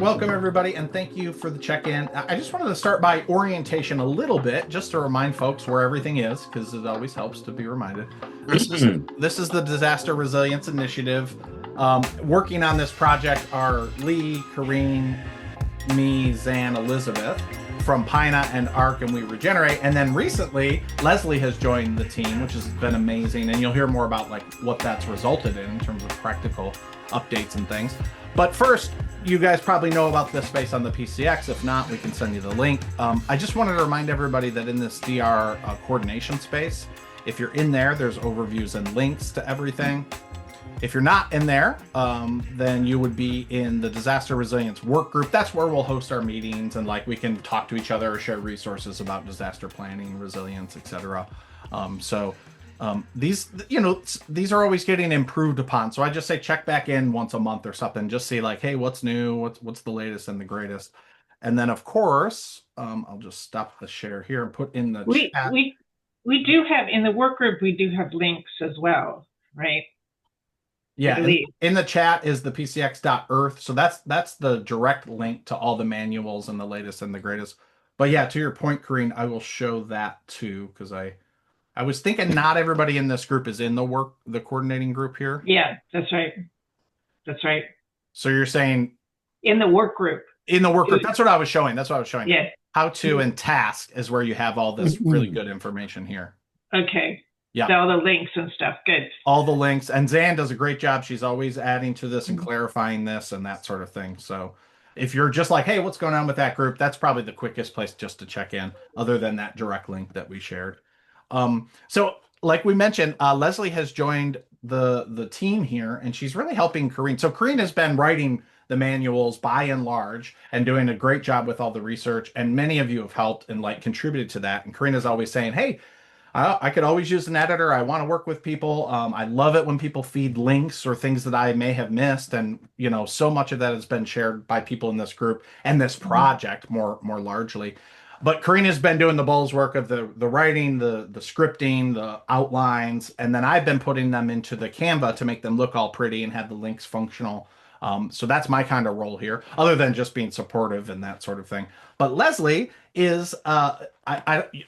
welcome everybody, and thank you for the check-in. I just wanted to start by orientation a little bit, just to remind folks where everything is, because it always helps to be reminded. This is the Disaster Resilience Initiative. Working on this project are Lee, Corrine, me, Zan, Elizabeth from PINA and ARC and WeRegenerate. And then recently, Leslie has joined the team, which has been amazing. And you'll hear more about like what that's resulted in terms of practical updates and things. But first, you guys probably know about this space on the PCX. If not, we can send you the link. I just wanted to remind everybody that in this DR coordination space, if you're in there, there's overviews and links to everything. If you're not in there, then you would be in the Disaster Resilience Work Group. That's where we'll host our meetings and like we can talk to each other or share resources about disaster planning, resilience, etc. These, these are always getting improved upon. So I just say check back in once a month or something. Just see like, hey, what's new? What's the latest and the greatest? And then of course, I'll just stop the share here and put in the chat. We do have in the work group. We do have links as well, right? Yeah, in the chat is the pcx.earth. So that's the direct link to all the manuals and the latest and the greatest. But yeah, to your point, Corrine, I will show that too, because I was thinking not everybody in this group is in the coordinating group here. Yeah, that's right. That's right. So you're saying in the work group. In the work group. That's what I was showing. That's what I was showing. Yeah. How to and task is where you have all this really good information here. Okay. Yeah. So all the links and stuff. Good. All the links. And Zan does a great job. She's always adding to this and clarifying this and that sort of thing. So if you're just like, hey, what's going on with that group? That's probably the quickest place just to check in, other than that direct link that we shared. So like we mentioned, Leslie has joined the team here, and she's really helping Corrine. So Corrine has been writing the manuals by and large and doing a great job with all the research. And many of you have helped and like contributed to that. And Corrine is always saying, hey, I could always use an editor. I want to work with people. I love it when people feed links or things that I may have missed. And, so much of that has been shared by people in this group and this project more largely. But Corrine has been doing the balls work of the writing, the scripting, the outlines, and then I've been putting them into the Canva to make them look all pretty and have the links functional. So that's my kind of role here, other than just being supportive and that sort of thing. But Leslie is,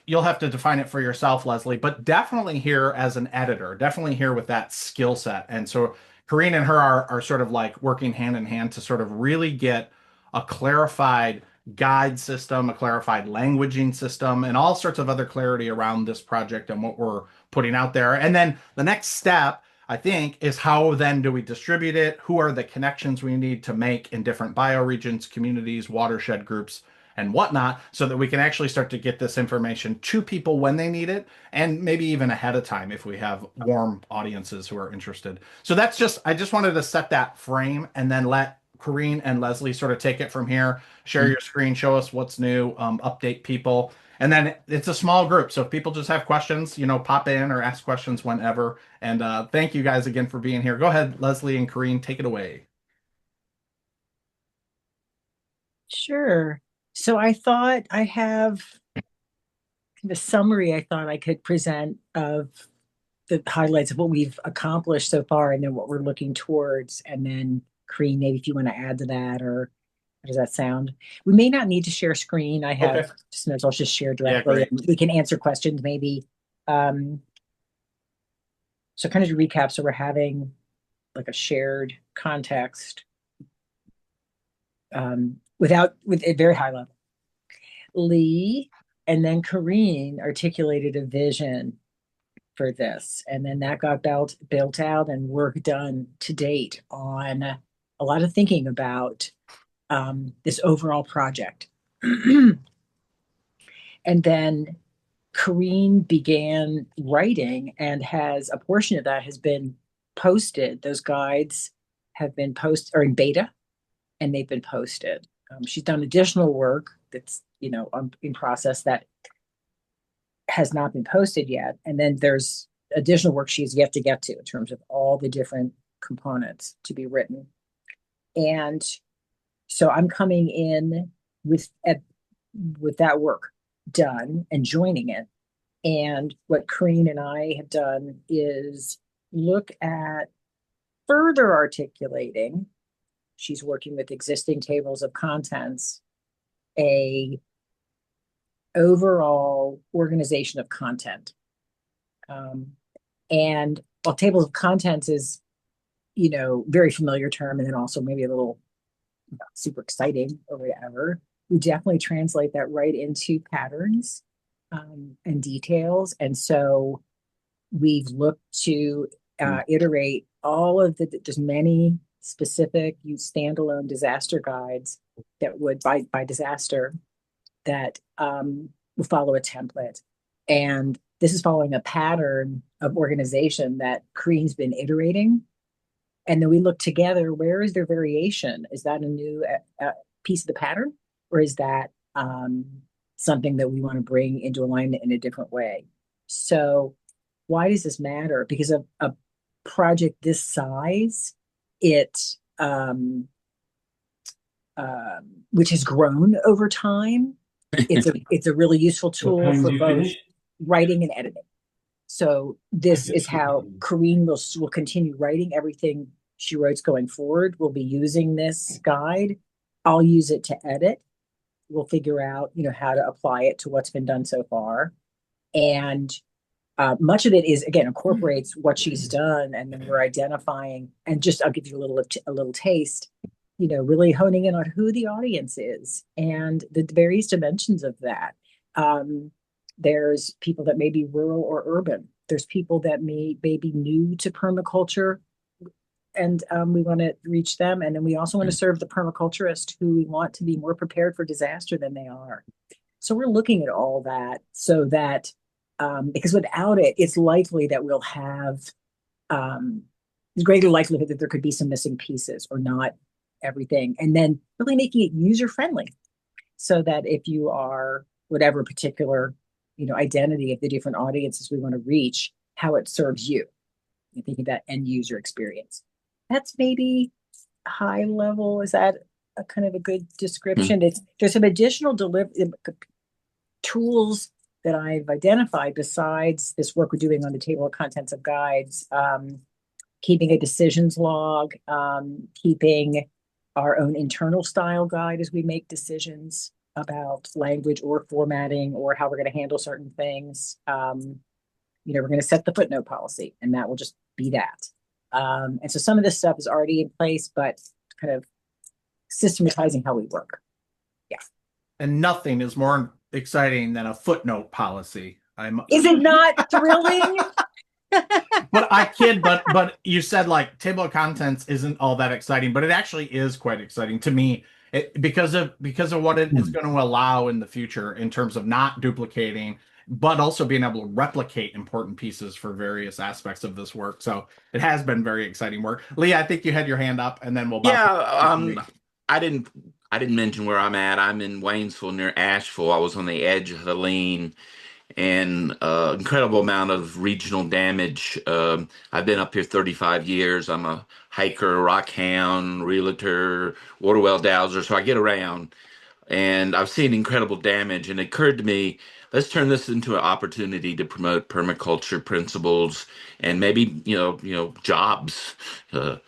you'll have to define it for yourself, Leslie, but definitely here as an editor, definitely here with that skill set. And so Corrine and her are sort of like working hand in hand to sort of really get a clarified guide system, a clarified languaging system, and all sorts of other clarity around this project and what we're putting out there. And then the next step, I think, is how then do we distribute it? Who are the connections we need to make in different bioregions, communities, watershed groups, and whatnot, so that we can actually start to get this information to people when they need it, and maybe even ahead of time if we have warm audiences who are interested. So I just wanted to set that frame and then let Corrine and Leslie sort of take it from here, share your screen, show us what's new, update people. And then it's a small group. So if people just have questions, pop in or ask questions whenever. And thank you guys again for being here. Go ahead, Leslie and Corrine, take it away. Sure. So I thought I have the summary I thought I could present of the highlights of what we've accomplished so far and then what we're looking towards. And then Corrine, maybe if you want to add to that, or how does that sound? We may not need to share screen. I have just notes. I'll just share directly. And we can answer questions maybe. So kind of to recap, so we're having like a shared context with a very high level. Lee and then Corrine articulated a vision for this, and then that got built out and work done to date on a lot of thinking about this overall project. And then Corrine began writing, and a portion of that has been posted. Those guides have been posted, or in beta, and they've been posted. She's done additional work that's in process that has not been posted yet. And then there's additional work she's yet to get to in terms of all the different components to be written. And so I'm coming in with that work done and joining it. And what Corrine and I have done is look at further articulating she's working with existing tables of contents, a overall organization of content. And while tables of contents is, very familiar term, and then also maybe a little super exciting or whatever, we definitely translate that right into patterns and details. And so we've looked to iterate all of there's many specific standalone disaster guides that would by disaster that will follow a template. And this is following a pattern of organization that Korean's been iterating. And then we look together, where is there variation? Is that a new piece of the pattern? Or is that something that we want to bring into alignment in a different way? So why does this matter? Because of a project this size, which has grown over time, it's a really useful tool for both writing and editing. So this is how Corrine will continue writing. Everything she writes going forward. We'll be using this guide. I'll use it to edit. We'll figure out, how to apply it to what's been done so far. And much of it is, again, incorporates what she's done, and then we're identifying, and just I'll give you a little taste, really honing in on who the audience is and the various dimensions of that. There's people that may be rural or urban. There's people that may be new to permaculture, and we want to reach them. And then we also want to serve the permaculturist who want to be more prepared for disaster than they are. So we're looking at all that so that, because without it, it's likely that we'll have greater likelihood that there could be some missing pieces or not everything. And then really making it user-friendly so that if you are whatever particular identity of the different audiences we want to reach, how it serves you. You're thinking about end user experience. That's maybe high level. Is that a kind of a good description? There's some additional tools that I've identified besides this work we're doing on the table of contents of guides, keeping a decisions log, keeping our own internal style guide as we make decisions about language or formatting or how we're going to handle certain things. We're going to set the footnote policy, and that will just be that. And so some of this stuff is already in place, but kind of systematizing how we work. Yeah. And nothing is more exciting than a footnote policy. Is it not thrilling? But I kid, but you said like table of contents isn't all that exciting, but it actually is quite exciting to me because of what it is going to allow in the future in terms of not duplicating, but also being able to replicate important pieces for various aspects of this work. So it has been very exciting work. Leah, I think you had your hand up, and then we'll. I didn't mention where I'm at. I'm in Waynesville near Asheville. I was on the edge of Helene, and incredible amount of regional damage. I've been up here 35 years. I'm a hiker, rock hound, realtor, water well dowser, so I get around. And I've seen incredible damage, and it occurred to me, let's turn this into an opportunity to promote permaculture principles and maybe jobs. I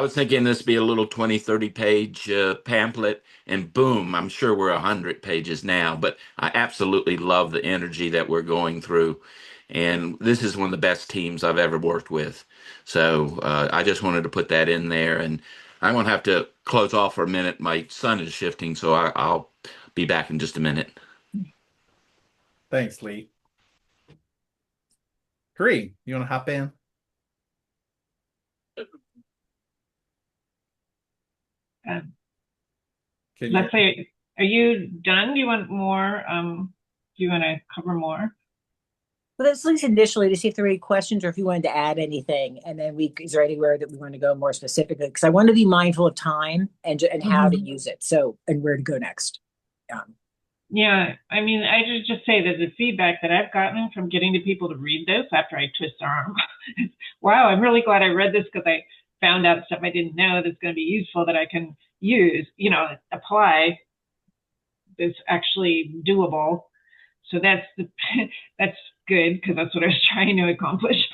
was thinking this be a little 20, 30 page pamphlet, and boom, I'm sure we're 100 pages now, but I absolutely love the energy that we're going through. And this is one of the best teams I've ever worked with. So I just wanted to put that in there. And I'm going to have to close off for a minute. My son is shifting, so I'll be back in just a minute. Thanks, Lee. Kareem, you want to hop in? Let's say, are you done? Do you want more? Do you want to cover more? Well, let's at least initially to see if there are any questions or if you wanted to add anything, and then is there anywhere that we want to go more specifically? Because I want to be mindful of time and how to use it. So, and where to go next. Yeah, I mean, I should just say that the feedback that I've gotten from getting the people to read this after I twist their arm, wow, I'm really glad I read this because I found out stuff I didn't know that's going to be useful that I can use, apply. That's actually doable. So that's good because that's what I was trying to accomplish.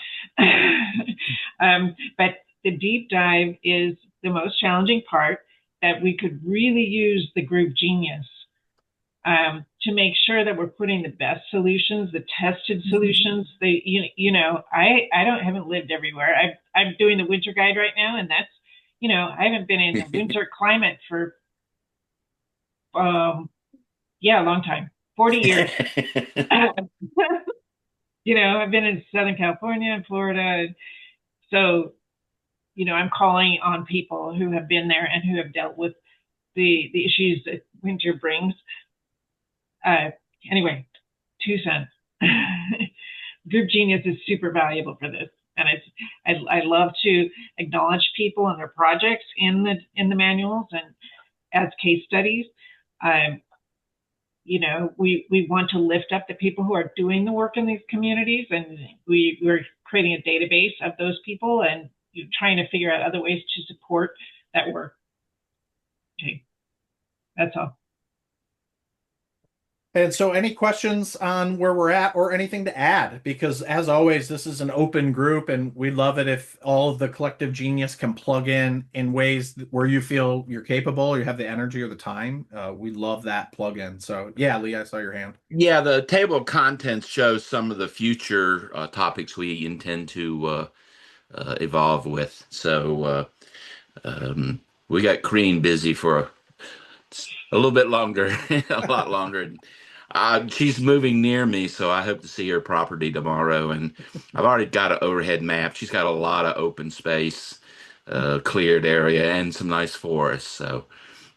But the deep dive is the most challenging part, that we could really use the group genius to make sure that we're putting the best solutions, the tested solutions. I haven't lived everywhere. I'm doing the winter guide right now, and that's, I haven't been in a winter climate for, a long time, 40 years. I've been in Southern California and Florida. So, I'm calling on people who have been there and who have dealt with the issues that winter brings. Anyway, 2 cents. Group Genius is super valuable for this. And I love to acknowledge people and their projects in the manuals and as case studies. We want to lift up the people who are doing the work in these communities, and we're creating a database of those people and trying to figure out other ways to support that work. Okay, that's all. And so any questions on where we're at or anything to add? Because as always, this is an open group and we love it if all of the collective genius can plug in ways where you feel you're capable, you have the energy or the time. We love that plug in. So yeah, Lee, I saw your hand. Yeah, the table of contents shows some of the future topics we intend to evolve with. So we got Crean busy for a little bit longer, a lot longer. She's moving near me, so I hope to see her property tomorrow. And I've already got an overhead map. She's got a lot of open space, cleared area, and some nice forests. So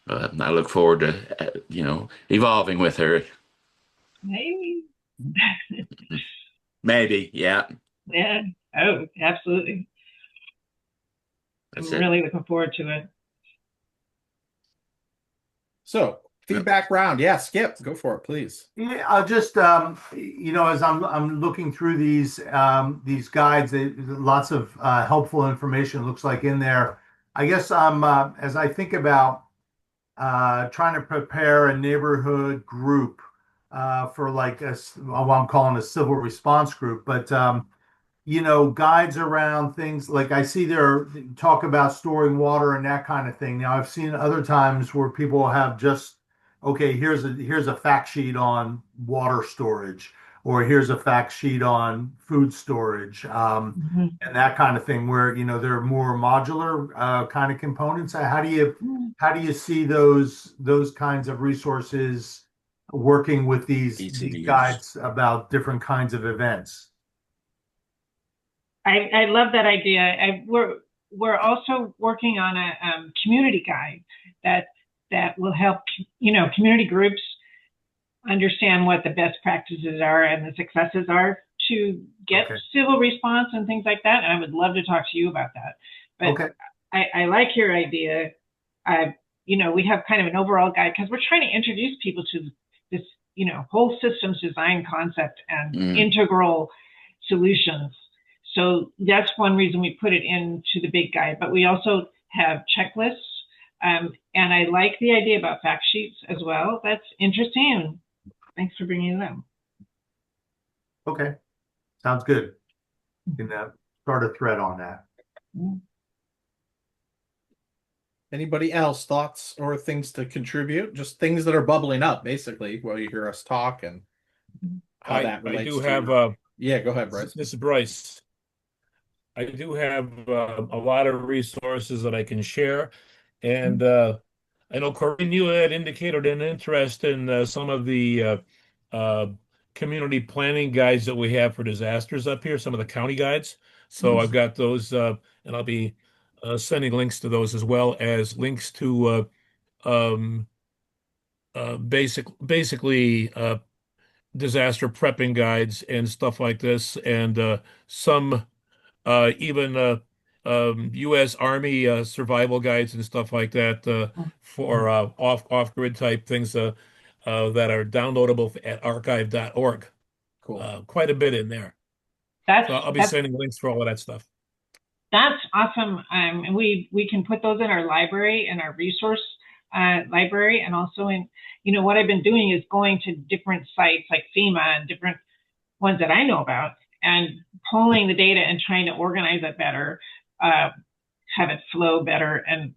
I look forward to, evolving with her. Maybe. Maybe, yeah. Yeah. Oh, absolutely. I'm really looking forward to it. So feedback round. Yeah, Skip, go for it, please. Yeah, I'll just as I'm looking through these guides, lots of helpful information looks like in there. I guess as I think about trying to prepare a neighborhood group for like what I'm calling a civil response group, but guides around things like I see there talk about storing water and that kind of thing. Now I've seen other times where people have just, okay, here's a fact sheet on water storage, or here's a fact sheet on food storage, and that kind of thing, where they're more modular kind of components. How do you see those kinds of resources working with these guides about different kinds of events? I love that idea. We're also working on a community guide that will help community groups understand what the best practices are and the successes are to get civil response and things like that. And I would love to talk to you about that. But I like your idea. We have kind of an overall guide because we're trying to introduce people to this whole systems design concept and integral solutions. So that's one reason we put it into the big guide, but we also have checklists. And I like the idea about fact sheets as well. That's interesting. Thanks for bringing it up. Okay. Sounds good. You can start a thread on that. Anybody else, thoughts or things to contribute? Just things that are bubbling up, basically, while you hear us talk and how that relates. I do have yeah, go ahead, Bryce. This is Bryce. I do have a lot of resources that I can share. And I know, Corinne, you had indicated an interest in some of the community planning guides that we have for disasters up here, some of the county guides. So I've got those, and I'll be sending links to those, as well as links to basically disaster prepping guides and stuff like this, and some even U.S. Army survival guides and stuff like that for off-grid type things that are downloadable at archive.org. Cool. Quite a bit in there. So I'll be sending links for all of that stuff. That's awesome. And we can put those in our library, in our resource library, and also in, what I've been doing is going to different sites like FEMA and different ones that I know about, and pulling the data and trying to organize it better. have it flow better, and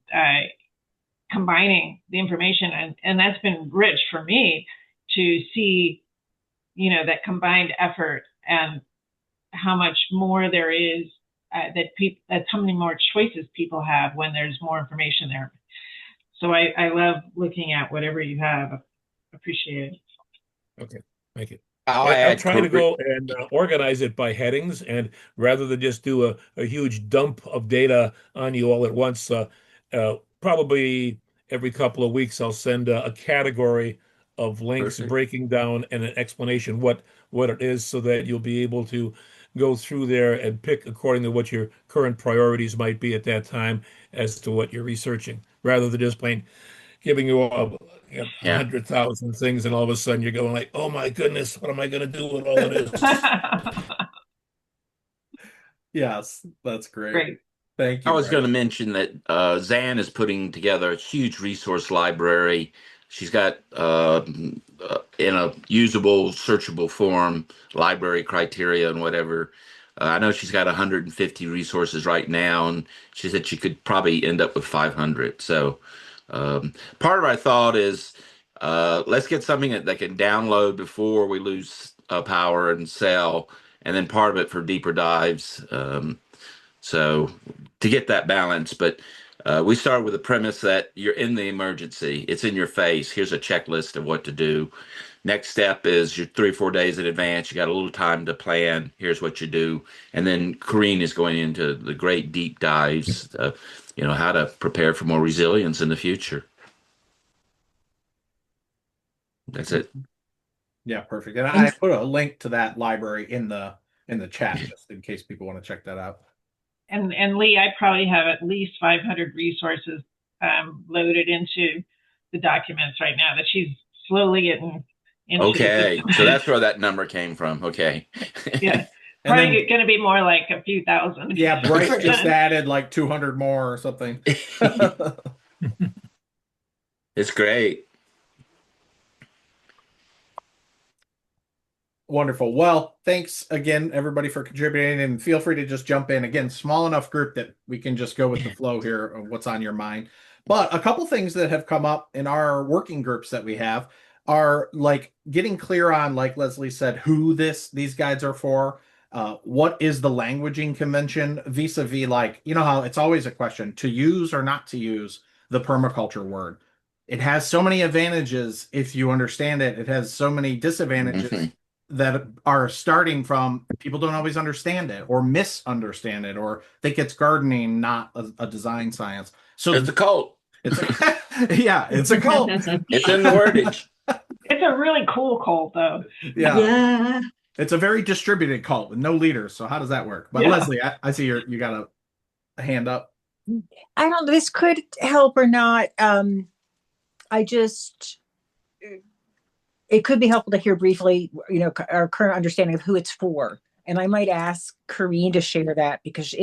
combining the information. And that's been rich for me to see, that combined effort and how much more there is, that's how many more choices people have when there's more information there. So I love looking at whatever you have. Appreciate it. Okay, thank you. I'll I'm add trying to go and organize it by headings, and rather than just do a huge dump of data on you all at once, probably every couple of weeks I'll send a category of links Perfect. breaking down and an explanation what it is, so that you'll be able to go through there and pick according to what your current priorities might be at that time as to what you're researching, rather than just plain giving you all Yeah. 100,000 things, and all of a sudden you're going like, oh my goodness, what am I going to do with all of this? Yes, that's great. Great. Thank you. I was going Brian. to mention that Zan is putting together a huge resource library. She's got in a usable, searchable form, library criteria and whatever. I know she's got 150 resources right now, and she said she could probably end up with 500. So part of our thought is let's get something that can download before we lose power and sell, and then part of it for deeper dives. So to get that balance, but we start with the premise that you're in the emergency. It's in your face. Here's a checklist of what to do. Next step is you're 3 or 4 days in advance. You got a little time to plan. Here's what you do. And then Corrine is going into the great deep dives, how to prepare for more resilience in the future. That's it. Yeah, perfect. And I put a link to that library in the chat just in case people want to check that out. And Lee, I probably have at least 500 resources loaded into the documents right now that she's slowly getting into. Okay, so that's where that number came from. Okay. Yeah, probably going to be more like a few thousand. Yeah, Bryce just added like 200 more or something. It's great. Wonderful. Well, thanks again, everybody, for contributing, and feel free to just jump in. Again, small enough group that we can just go with the flow here of what's on your mind. But a couple things that have come up in our working groups that we have are like getting clear on, like Leslie said, who these guides are for. What is the languaging convention vis-a-vis, like, how it's always a question to use or not to use the permaculture word. It has so many advantages if you understand it. It has so many disadvantages that are starting from people don't always understand it or misunderstand it or think it's gardening, not a design science. So it's a cult. Yeah, it's a cult. It's in the wordage. It's a really cool cult, though. Yeah. It's a very distributed cult with no leaders. So how does that work? But Leslie, I see you got a hand up. I don't know. This could help or not. It could be helpful to hear briefly, our current understanding of who it's for. And I might ask Corrine to share that, because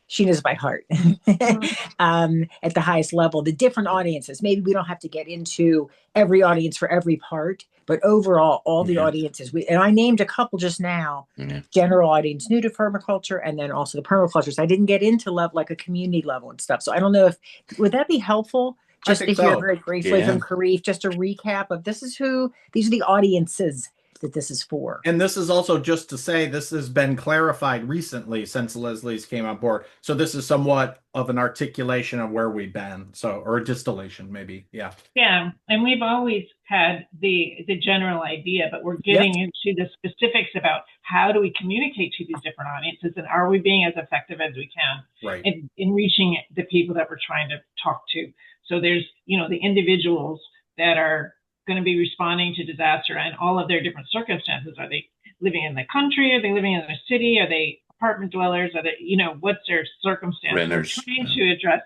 she knows by heart at the highest level, the different audiences. Maybe we don't have to get into every audience for every part, but overall, all the audiences. And I named a couple just now, general audience new to permaculture, and then also the permacultures. I didn't get into level, like a community level and stuff. So I don't know would that be helpful? Just to hear very briefly from Karif, just a recap of these are the audiences that this is for. And this is also just to say this has been clarified recently since Leslie's came on board. So this is somewhat of an articulation of where we've been. Or a distillation, maybe. Yeah. Yeah. And we've always had the general idea, but we're getting into the specifics about how do we communicate to these different audiences, and are we being as effective as we can in reaching the people that we're trying to talk to. So there's, the individuals that are going to be responding to disaster and all of their different circumstances. Are they living in the country? Are they living in the city? Are they apartment dwellers? Are they, what's their circumstance? Renters. We're trying to address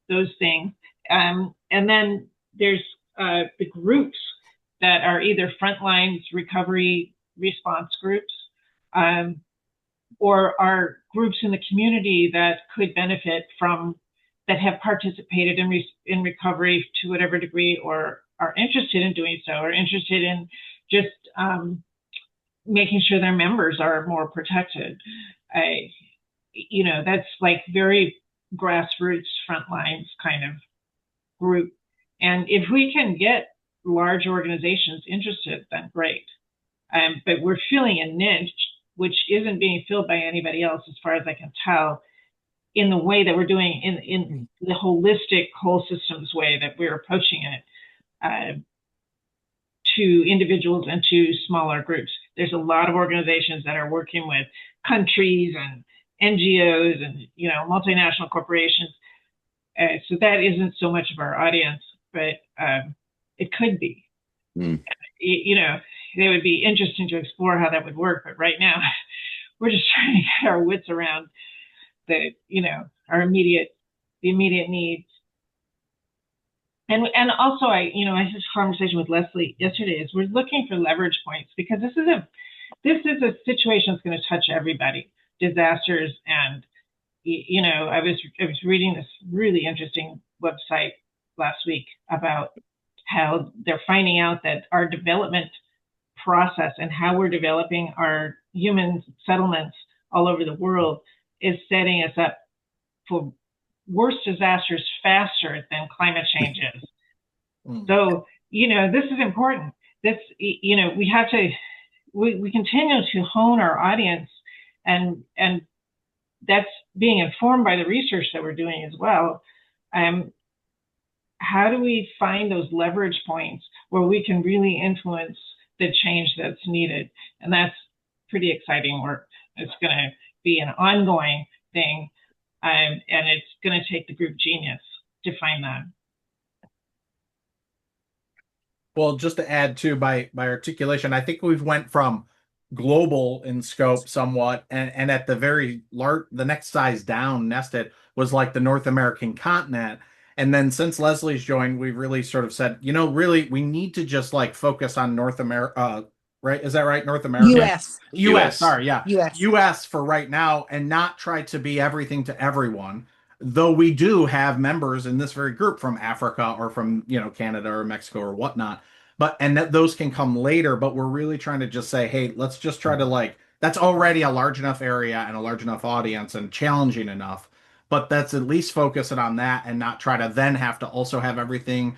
those things. And then there's the groups that are either frontlines recovery response groups, or are groups in the community that could benefit from, that have participated in recovery to whatever degree, or are interested in doing so, or interested in just making sure their members are more protected. that's like very grassroots, front lines kind of group. And if we can get large organizations interested, then great. But we're filling a niche which isn't being filled by anybody else, as far as I can tell, in the way that we're doing in the holistic whole systems way that we're approaching it to individuals and to smaller groups. There's a lot of organizations that are working with countries and NGOs and multinational corporations. So that isn't so much of our audience, but it could be. It would be interesting to explore how that would work. But right now, we're just trying to get our wits around the immediate needs. And also, I had this conversation with Leslie yesterday. Is we're looking for leverage points, because this is a situation that's going to touch everybody. Disasters, and I was reading this really interesting website last week about how they're finding out that our development process and how we're developing our human settlements all over the world is setting us up for worse disasters faster than climate change is. So, this is important. We have to, we continue to hone our audience, and that's being informed by the research that we're doing as well. How do we find those leverage points where we can really influence the change that's needed? And that's pretty exciting work. It's going to be an ongoing thing, and it's going to take the group genius to find that. Well, just to add to by articulation, I think we've went from global in scope somewhat, and at the very large, the next size down nested was like the North American continent. And then since Leslie's joined, we've really sort of said, really, we need to just like focus on North America, right? Is that right? North America? US. Sorry. Yeah. US for right now, and not try to be everything to everyone. Though we do have members in this very group from Africa or from, Canada or Mexico or whatnot. And those can come later, but we're really trying to just say, hey, let's just try to that's already a large enough area and a large enough audience and challenging enough. But that's at least focusing on that and not try to then have to also have everything,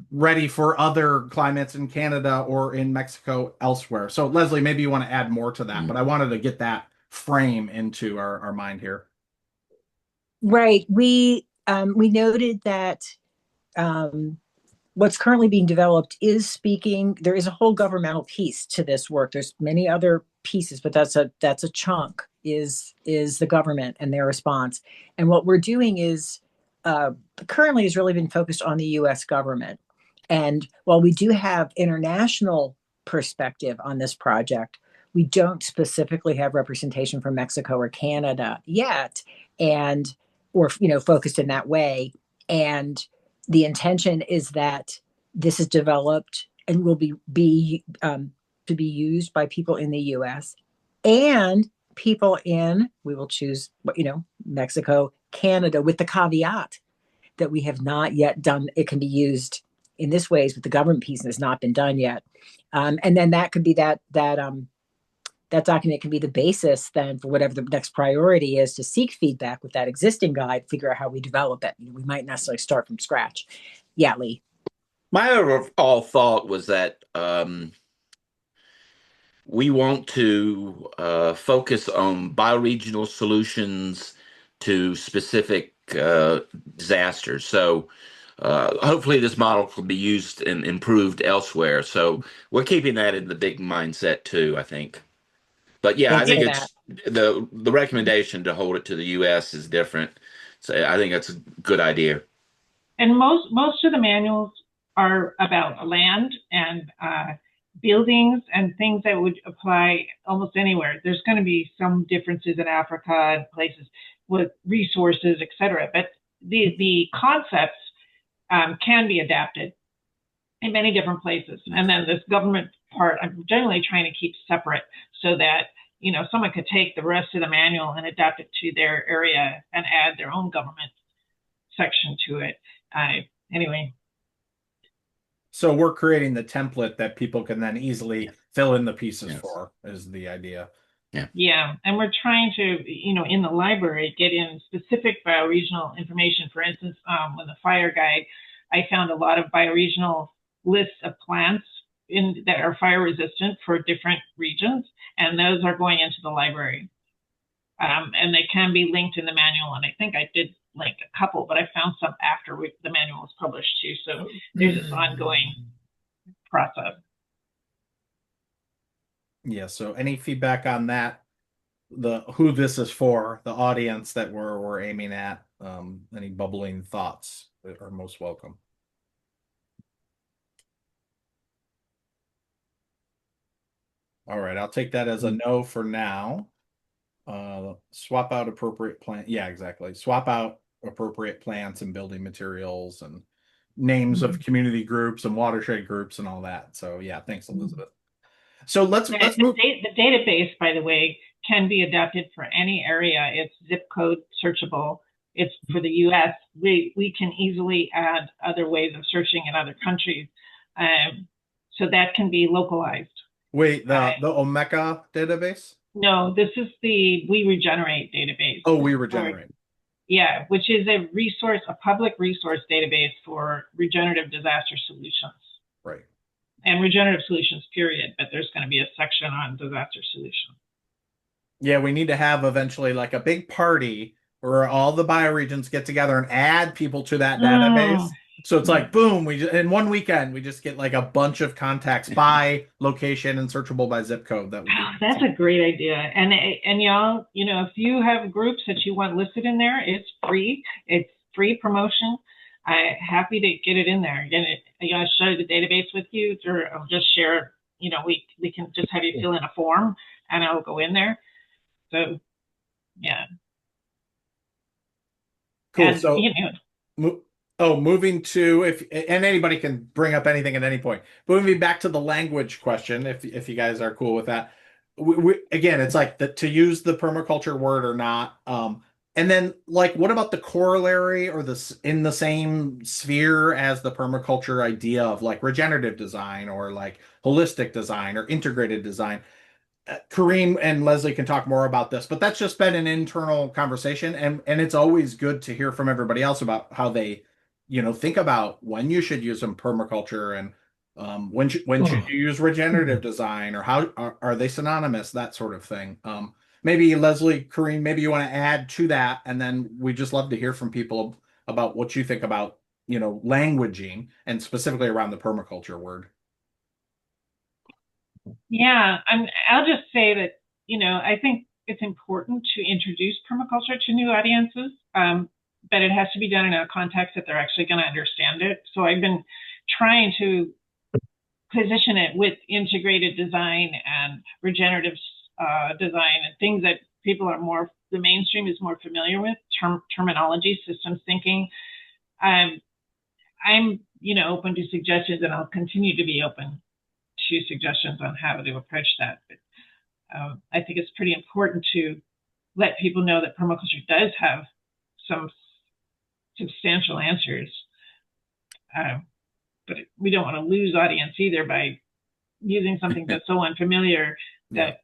ready for other climates in Canada or in Mexico elsewhere. So Leslie, maybe you want to add more to that, but I wanted to get that frame into our mind here. Right. We noted that what's currently being developed is speaking. There is a whole governmental piece to this work. There's many other pieces, but that's a chunk is the government and their response. And what we're doing is currently has really been focused on the U.S. government. And while we do have international perspective on this project, we don't specifically have representation from Mexico or Canada yet, or focused in that way. And the intention is that this is developed and will be to be used by people in the U.S. and people we will choose, Mexico, Canada, with the caveat that we have not yet done. It can be used in this ways, but the government piece has not been done yet. And then that could be that document can be the basis then for whatever the next priority is, to seek feedback with that existing guide, figure out how we develop it. We might necessarily start from scratch. Yeah, Lee. My overall thought was that we want to focus on bioregional solutions to specific disasters. So hopefully this model can be used and improved elsewhere. So we're keeping that in the big mindset too, I think. But yeah, I think it's the recommendation to hold it to the U.S. is different. So I think that's a good idea. And most of the manuals are about land and buildings and things that would apply almost anywhere. There's going to be some differences in Africa and places with resources, et cetera. But the concepts can be adapted in many different places. And then this government part, I'm generally trying to keep separate so that, someone could take the rest of the manual and adapt it to their area and add their own government section to it. Anyway. So we're creating the template that people can then easily fill in the pieces for, is the idea. Yeah, and we're trying to, in the library, get in specific bioregional information. For instance, with the fire guide, I found a lot of bioregional lists of plants that are fire resistant for different regions, and those are going into the library. And they can be linked in the manual, and I think I did link a couple, but I found some after the manual was published too. So there's this ongoing process. Yeah. So any feedback on that? Who this is for, the audience that we're aiming at, any bubbling thoughts are most welcome. All right, I'll take that as a no for now. Swap out appropriate plant. Yeah, exactly. Swap out appropriate plants and building materials and names of community groups and watershed groups and all that. So yeah, thanks, Elizabeth. So let's move. The database, by the way, can be adapted for any area. It's zip code searchable. It's for the U.S. We can easily add other ways of searching in other countries, so that can be localized. Wait, the Omeka database? No, this is the WeRegenerate database. Oh, WeRegenerate. Yeah, which is a public resource database for regenerative disaster solutions. Right. And regenerative solutions, period. But there's going to be a section on disaster solutions. Yeah, we need to have eventually like a big party where all the bioregions get together and add people to that database. So it's like, boom, in one weekend, we just get like a bunch of contacts by location and searchable by zip code. That's a great idea. And y'all, if you have groups that you want listed in there, it's free. It's free promotion. I'm happy to get it in there. Again, I'll share the database with you, or I'll just share, we can just have you fill in a form and I'll go in there. So, yeah. Cool. And, so, moving to and anybody can bring up anything at any point. Moving back to the language question, if you guys are cool with that. Again, it's like to use the permaculture word or not. And then, like, what about the corollary or in the same sphere as the permaculture idea of like regenerative design or like holistic design or integrated design? Kareem and Leslie can talk more about this, but that's just been an internal conversation, and it's always good to hear from everybody else about how they, think about when you should use some permaculture and when should you use regenerative design, or how are they synonymous, that sort of thing. Maybe Leslie, Kareem, maybe you want to add to that, and then we just love to hear from people about what you think about languaging and specifically around the permaculture word. Yeah, I'll just say that, I think it's important to introduce permaculture to new audiences, but it has to be done in a context that they're actually going to understand it. So I've been trying to position it with integrated design and regenerative design and things that the mainstream is more familiar with, terminology, systems thinking. I'm, open to suggestions, and I'll continue to be open to suggestions on how to approach that. But I think it's pretty important to let people know that permaculture does have some substantial answers. But we don't want to lose audience either by using something that's so unfamiliar that,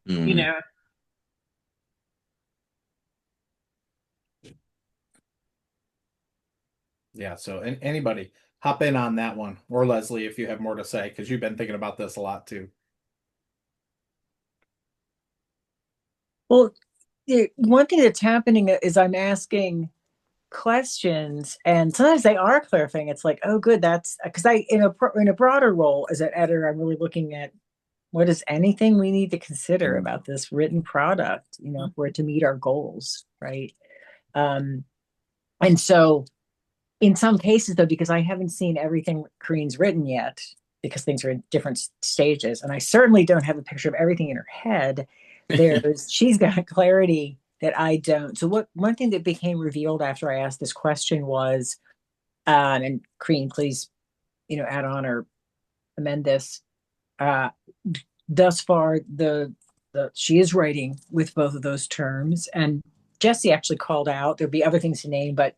Yeah, so anybody hop in on that one, or Leslie, if you have more to say, because you've been thinking about this a lot too. Well, one thing that's happening is I'm asking questions, and sometimes they are clarifying. It's like, oh, good, that's because in a broader role as an editor, I'm really looking at what is anything we need to consider about this written product, for it to meet our goals, right? And so, in some cases, though, because I haven't seen everything Kareen's written yet, because things are in different stages, and I certainly don't have a picture of everything in her head. She's got clarity that I don't. So one thing that became revealed after I asked this question was, and Kareen, please, add on or amend this. Thus far, she is writing with both of those terms, and Jesse actually called out there'd be other things to name, but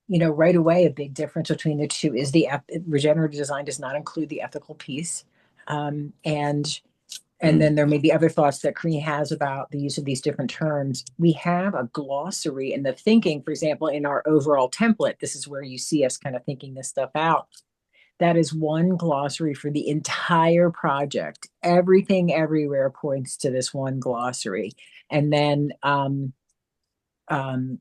right away, a big difference between the two is the regenerative design does not include the ethical piece, and and then there may be other thoughts that Corinne has about the use of these different terms. We have a glossary in the thinking, for example, in our overall template. This is where you see us kind of thinking this stuff out. That is one glossary for the entire project. Everything everywhere points to this one glossary. And then,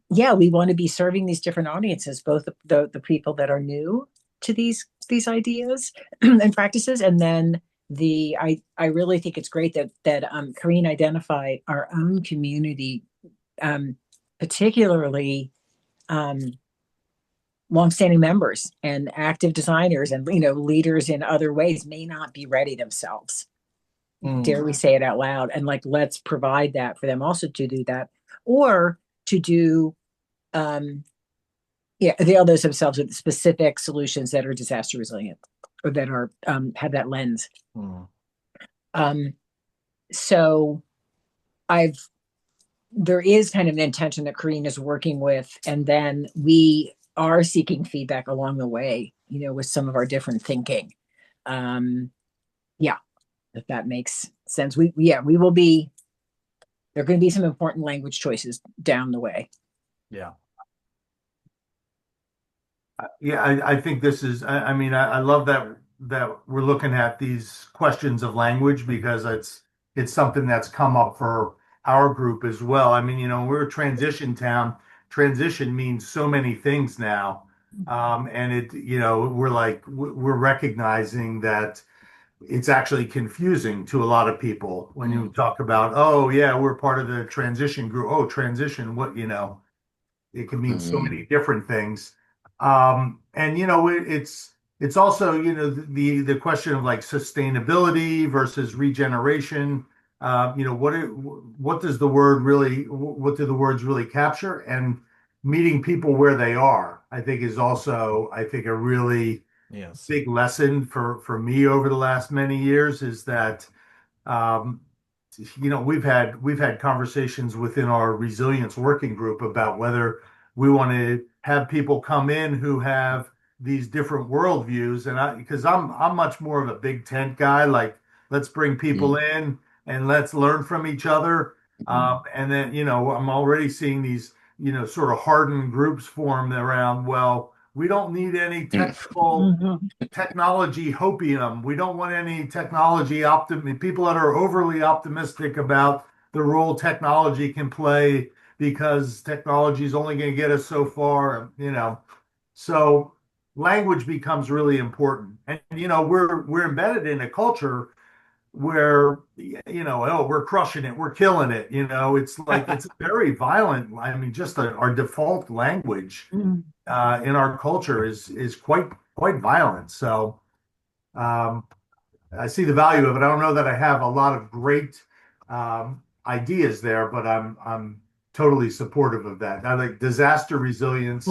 yeah, we want to be serving these different audiences, both the people that are new to these ideas and practices, and then I really think it's great that Corinne identified our own community, particularly longstanding members and active designers and leaders in other ways may not be ready themselves. Dare we say it out loud? And like, let's provide that for them also to do that, or to do avail those themselves with specific solutions that are disaster resilient or that are have that lens. So there is kind of an intention that Corinne is working with, and then we are seeking feedback along the way, with some of our different thinking. If that makes sense. We will be, there are going to be some important language choices down the way. Yeah. I think this is, I mean, I love that we're looking at these questions of language, because it's something that's come up for our group as well. I mean, we're a transition town. Transition means so many things now. And we're recognizing that it's actually confusing to a lot of people when you talk about, oh yeah, we're part of the transition group. Oh, transition, what, it can mean so many different things. And it's also, the question of like sustainability versus regeneration. What do the words really capture? And meeting people where they are, I think, is also, I think, a really big lesson for me over the last many years, is that we've had conversations within our resilience working group about whether we want to have people come in who have these different worldviews, and because I'm much more of a big tent guy, like, let's bring people in and let's learn from each other. And then, I'm already seeing these, sort of hardened groups form around, well, we don't need any technology hopium. We don't want any technology people that are overly optimistic about the role technology can play, because technology is only going to get us so far, So language becomes really important. And, we're embedded in a culture where, oh, we're crushing it, we're killing it. It's like, it's very violent. I mean, just our default language in our culture is quite violent. So I see the value of it. I don't know that I have a lot of great ideas there, but I'm totally supportive of that. I like disaster resilience.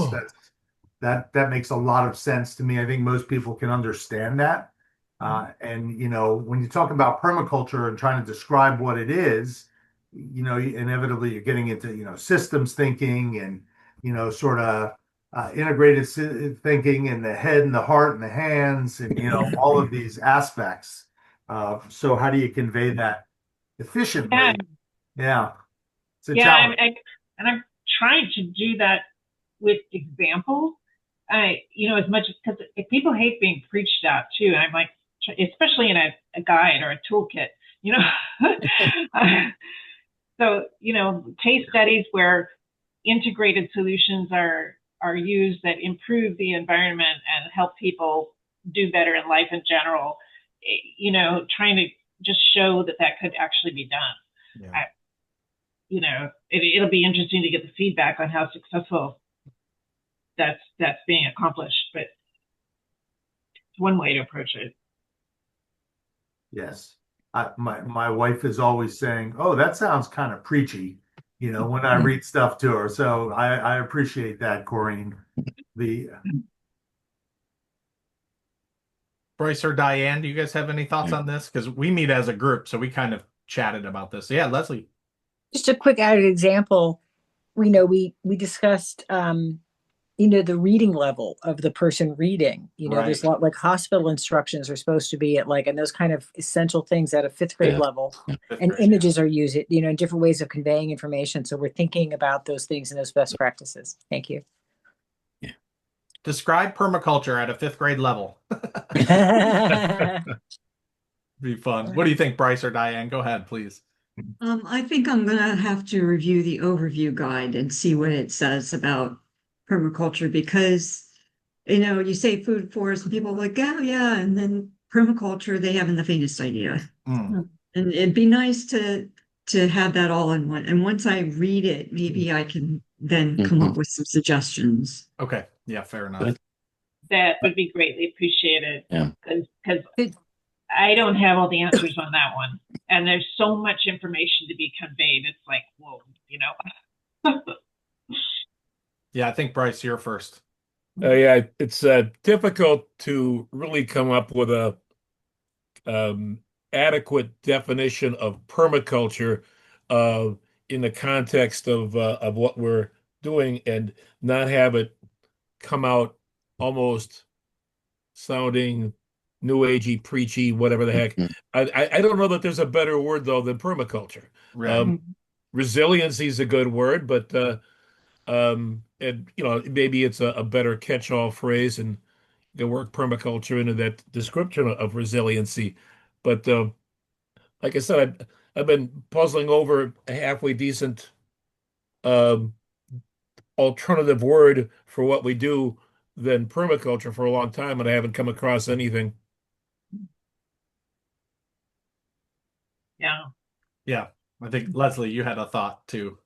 That makes a lot of sense to me. I think most people can understand that. And when you talk about permaculture and trying to describe what it is, inevitably you're getting into systems thinking and sort of integrated thinking, and the head and the heart and the hands, and all of these aspects. So how do you convey that efficiently? Yeah, it's a challenge. I'm trying to do that with examples. As much as, because people hate being preached at too. I'm like, especially in a guide or a toolkit, So, case studies where integrated solutions are used that improve the environment and help people do better in life in general, trying to just show that could actually be done. Yeah. It'll be interesting to get the feedback on how successful that's being accomplished, but it's one way to approach it. Yes. My wife is always saying, oh, that sounds kind of preachy, when I read stuff to her. So I appreciate that, Corinne. Bryce or Diane, do you guys have any thoughts on this? Because we meet as a group, so we kind of chatted about this. Yeah, Leslie. Just a quick added example. We discussed the reading level of the person reading. There's a Right. lot like hospital instructions are supposed to be at like, and those kind of essential things at a fifth grade Yeah. level. Fifth And grade, yeah. images are used, in different ways of conveying information. So we're thinking about those things and those best practices. Thank you. Describe permaculture at a fifth grade level. Be fun. What do you think, Bryce or Diane? Go ahead, please. I think I'm gonna have to review the overview guide and see what it says about permaculture because, you say food forest and people are like, oh yeah, and then permaculture, they haven't the faintest idea. Mm. And it'd be nice to have that all in one. And once I read it, maybe I can then come up with some suggestions. Okay. Yeah, fair enough. That would be greatly appreciated. Yeah. Because I don't have all the answers on that one. And there's so much information to be conveyed. It's like, whoa, Yeah, I think Bryce, you're first. Yeah, it's difficult to really come up with a adequate definition of permaculture in the context of what we're doing and not have it come out almost sounding new agey, preachy, whatever the heck. I don't know that there's a better word though than permaculture. Right. Resiliency is a good word, but and maybe it's a better catch-all phrase and you can work permaculture into that description of resiliency. But like I said, I've been puzzling over a halfway decent um, alternative word for what we do than permaculture for a long time, and I haven't come across anything. yeah. Yeah. I think Leslie, you had a thought too.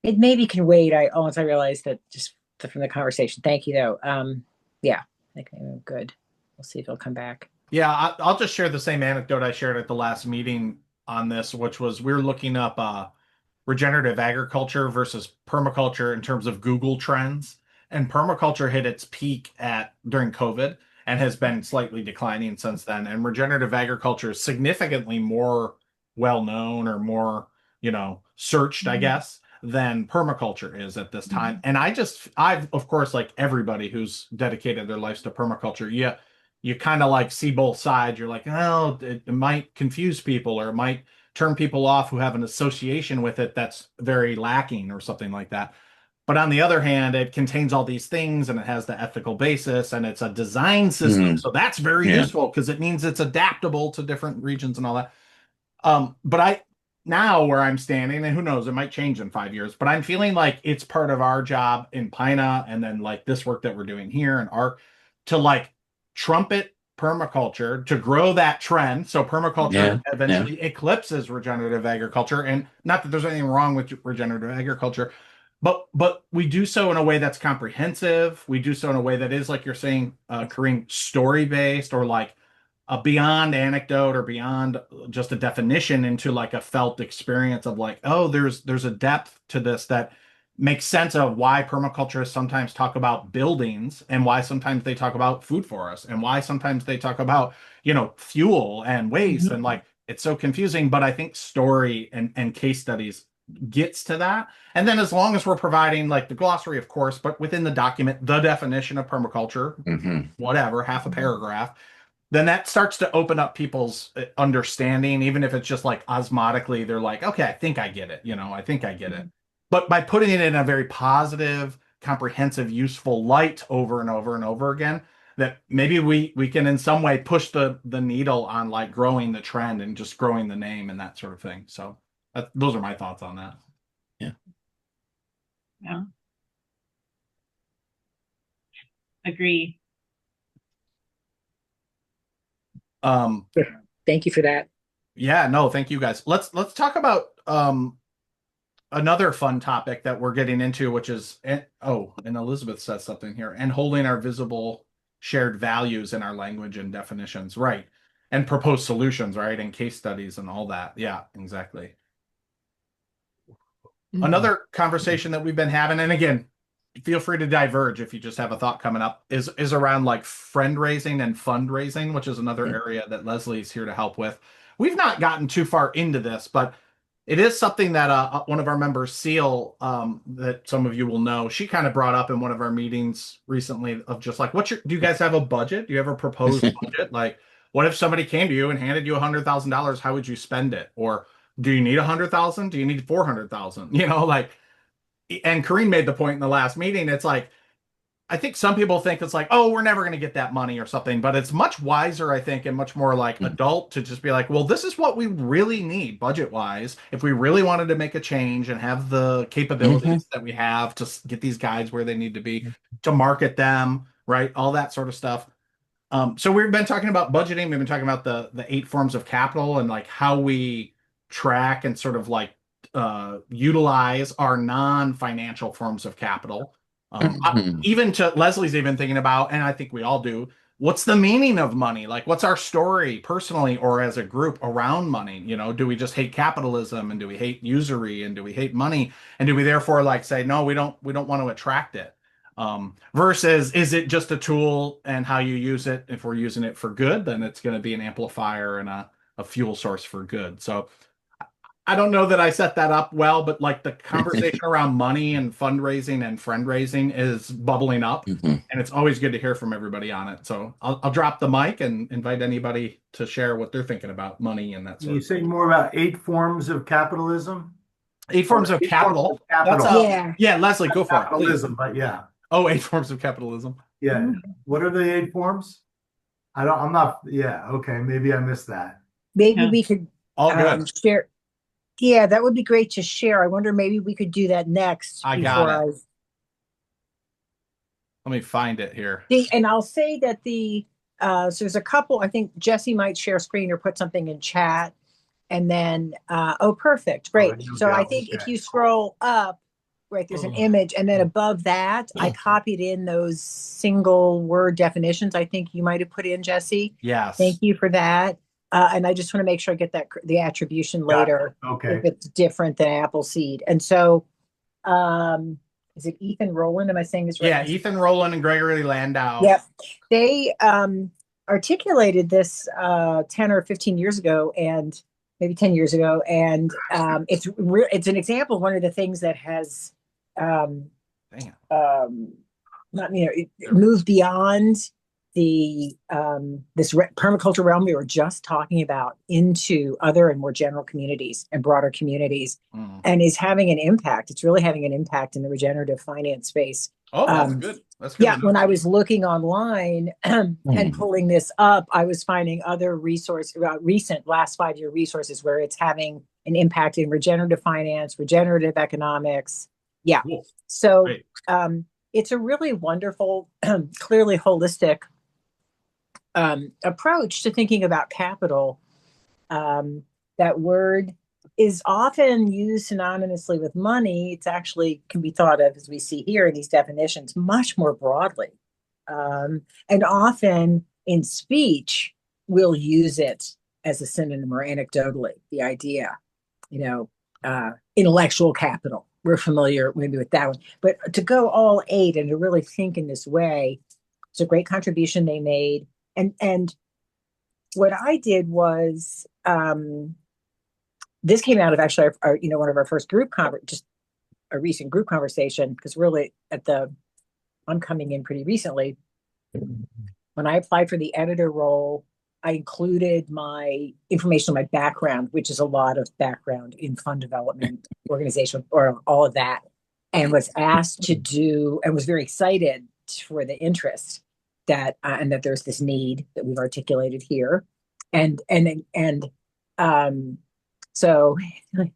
It maybe can wait. Once I realized that just from the conversation. Thank you though. Yeah, I think I'm good. We'll see if he'll come back. Yeah, I'll just share the same anecdote I shared at the last meeting on this, which was we were looking up regenerative agriculture versus permaculture in terms of Google trends. And permaculture hit its peak during COVID and has been slightly declining since then. And regenerative agriculture is significantly more well known or more, searched, I guess, than permaculture is at this time. And I've, of course, like everybody who's dedicated their lives to permaculture, you kind of like see both sides. You're like, oh, it might confuse people or it might turn people off who have an association with it that's very lacking or something like that. But on the other hand, it contains all these things and it has the ethical basis and it's a design system. So that's very useful because it means it's adaptable to different regions and all that. But now where I'm standing, and who knows, it might change in 5 years, but I'm feeling like it's part of our job in PINA and then like this work that we're doing here and ARC to like trumpet permaculture to grow that trend. So permaculture eventually eclipses regenerative agriculture. And not that there's anything wrong with regenerative agriculture, but we do so in a way that's comprehensive. We do so in a way that is, like you're saying, Kareem, story-based or like a beyond anecdote or beyond just a definition into like a felt experience of like, oh, there's a depth to this that makes sense of why permaculturists sometimes talk about buildings and why sometimes they talk about food forests and why sometimes they talk about, fuel and waste and like it's so confusing. But I think story and case studies gets to that. And then as long as we're providing like the glossary, of course, but within the document, the definition of permaculture, whatever, half a paragraph, then that starts to open up people's understanding, even if it's just like osmotically, they're like, okay, I think I get it. I think I get it. But by putting it in a very positive, comprehensive, useful light over and over and over again, that maybe we can in some way push the needle on like growing the trend and just growing the name and that sort of thing. So those are my thoughts on that. Yeah. Agree. Thank you for that. Yeah, no, thank you guys. Let's talk about another fun topic that we're getting into, which is and Elizabeth says something here, and holding our visible shared values in our language and definitions, right? And propose solutions, right? And case studies and all that. Yeah, exactly. Another conversation that we've been having, and again, feel free to diverge if you just have a thought coming up, is around like friend raising and fundraising, which is another area that Leslie's here to help with. We've not gotten too far into this, but It is something that one of our members, Seal, that some of you will know, she kind of brought up in one of our meetings recently of just like, do you guys have a budget? Do you have a proposed budget? Like, what if somebody came to you and handed you $100,000? How would you spend it? Or do you need 100,000? Do you need 400,000? Like, and Karine made the point in the last meeting. It's like, I think some people think it's like, oh, we're never going to get that money or something, but it's much wiser, I think, and much more like adult to just be like, well, this is what we really need budget wise. If we really wanted to make a change and have the capabilities that we have to get these guides where they need to be, to market them, right? All that sort of stuff. So we've been talking about budgeting. We've been talking about the 8 forms of capital and like how we track and sort of like utilize our non-financial forms of capital. Even to Leslie's even thinking about, and I think we all do, what's the meaning of money? Like, what's our story personally or as a group around money? Do we just hate capitalism and do we hate usury and do we hate money? And do we therefore like say, no, we don't want to attract it? Versus is it just a tool and how you use it? If we're using it for good, then it's going to be an amplifier and a fuel source for good. So I don't know that I set that up well, but like the conversation around money and fundraising and friend raising is bubbling up, and it's always good to hear from everybody on it. So I'll drop the mic and invite anybody to share what they're thinking about money and that Can sort you of say thing. more about 8 forms of capitalism? 8 forms of 8 forms capital. of capital. That's yeah, Leslie, go for it. Please. Capitalism, but yeah. Oh, 8 forms of capitalism. Yeah. What are the 8 forms? I'm not, yeah, okay, maybe I missed that. Maybe Yeah. we could All good. share. Yeah, that would be great to share. I wonder maybe we could do that next. I got it. Let me find it here. And I'll say that so there's a couple, I think Jesse might share screen or put something in chat. And then, perfect. Great. So I think if you scroll up, right, there's an image. And then above that, I copied in those single word definitions I think you might have put in, Jesse. Yes. Thank you for that. And I just want to make sure I get the attribution later. Okay. If it's different than Appleseed. And so, is it Ethan Rowland? Am I saying this right? Yeah, Ethan Rowland and Gregory Landau. Yep. They articulated this 10 or 15 years ago, and maybe 10 years ago. And it's an example of one of the things that has not, moved beyond the permaculture realm we were just talking about into other and more general communities and broader communities, and is having an impact. It's really having an impact in the regenerative finance space. Oh, that's good. That's good. Yeah, when I was looking online and pulling this up, I was finding other recent last 5-year resources where it's having an impact in regenerative finance, regenerative economics. Yeah. Cool. So it's a really wonderful, clearly holistic approach to thinking about capital. That word is often used synonymously with money. It's actually can be thought of, as we see here in these definitions, much more broadly. And often in speech, we'll use it as a synonym or anecdotally, the idea, intellectual capital. We're familiar maybe with that one. But to go all 8 and to really think in this way, it's a great contribution they made. And what I did was, this came out of actually one of our first group just a recent group conversation, because really I'm coming in pretty recently. When I applied for the editor role, I included my information on my background, which is a lot of background in fund development, organization, or all of that, and was asked to do, and was very excited for the interest that and that there's this need that we've articulated here, and so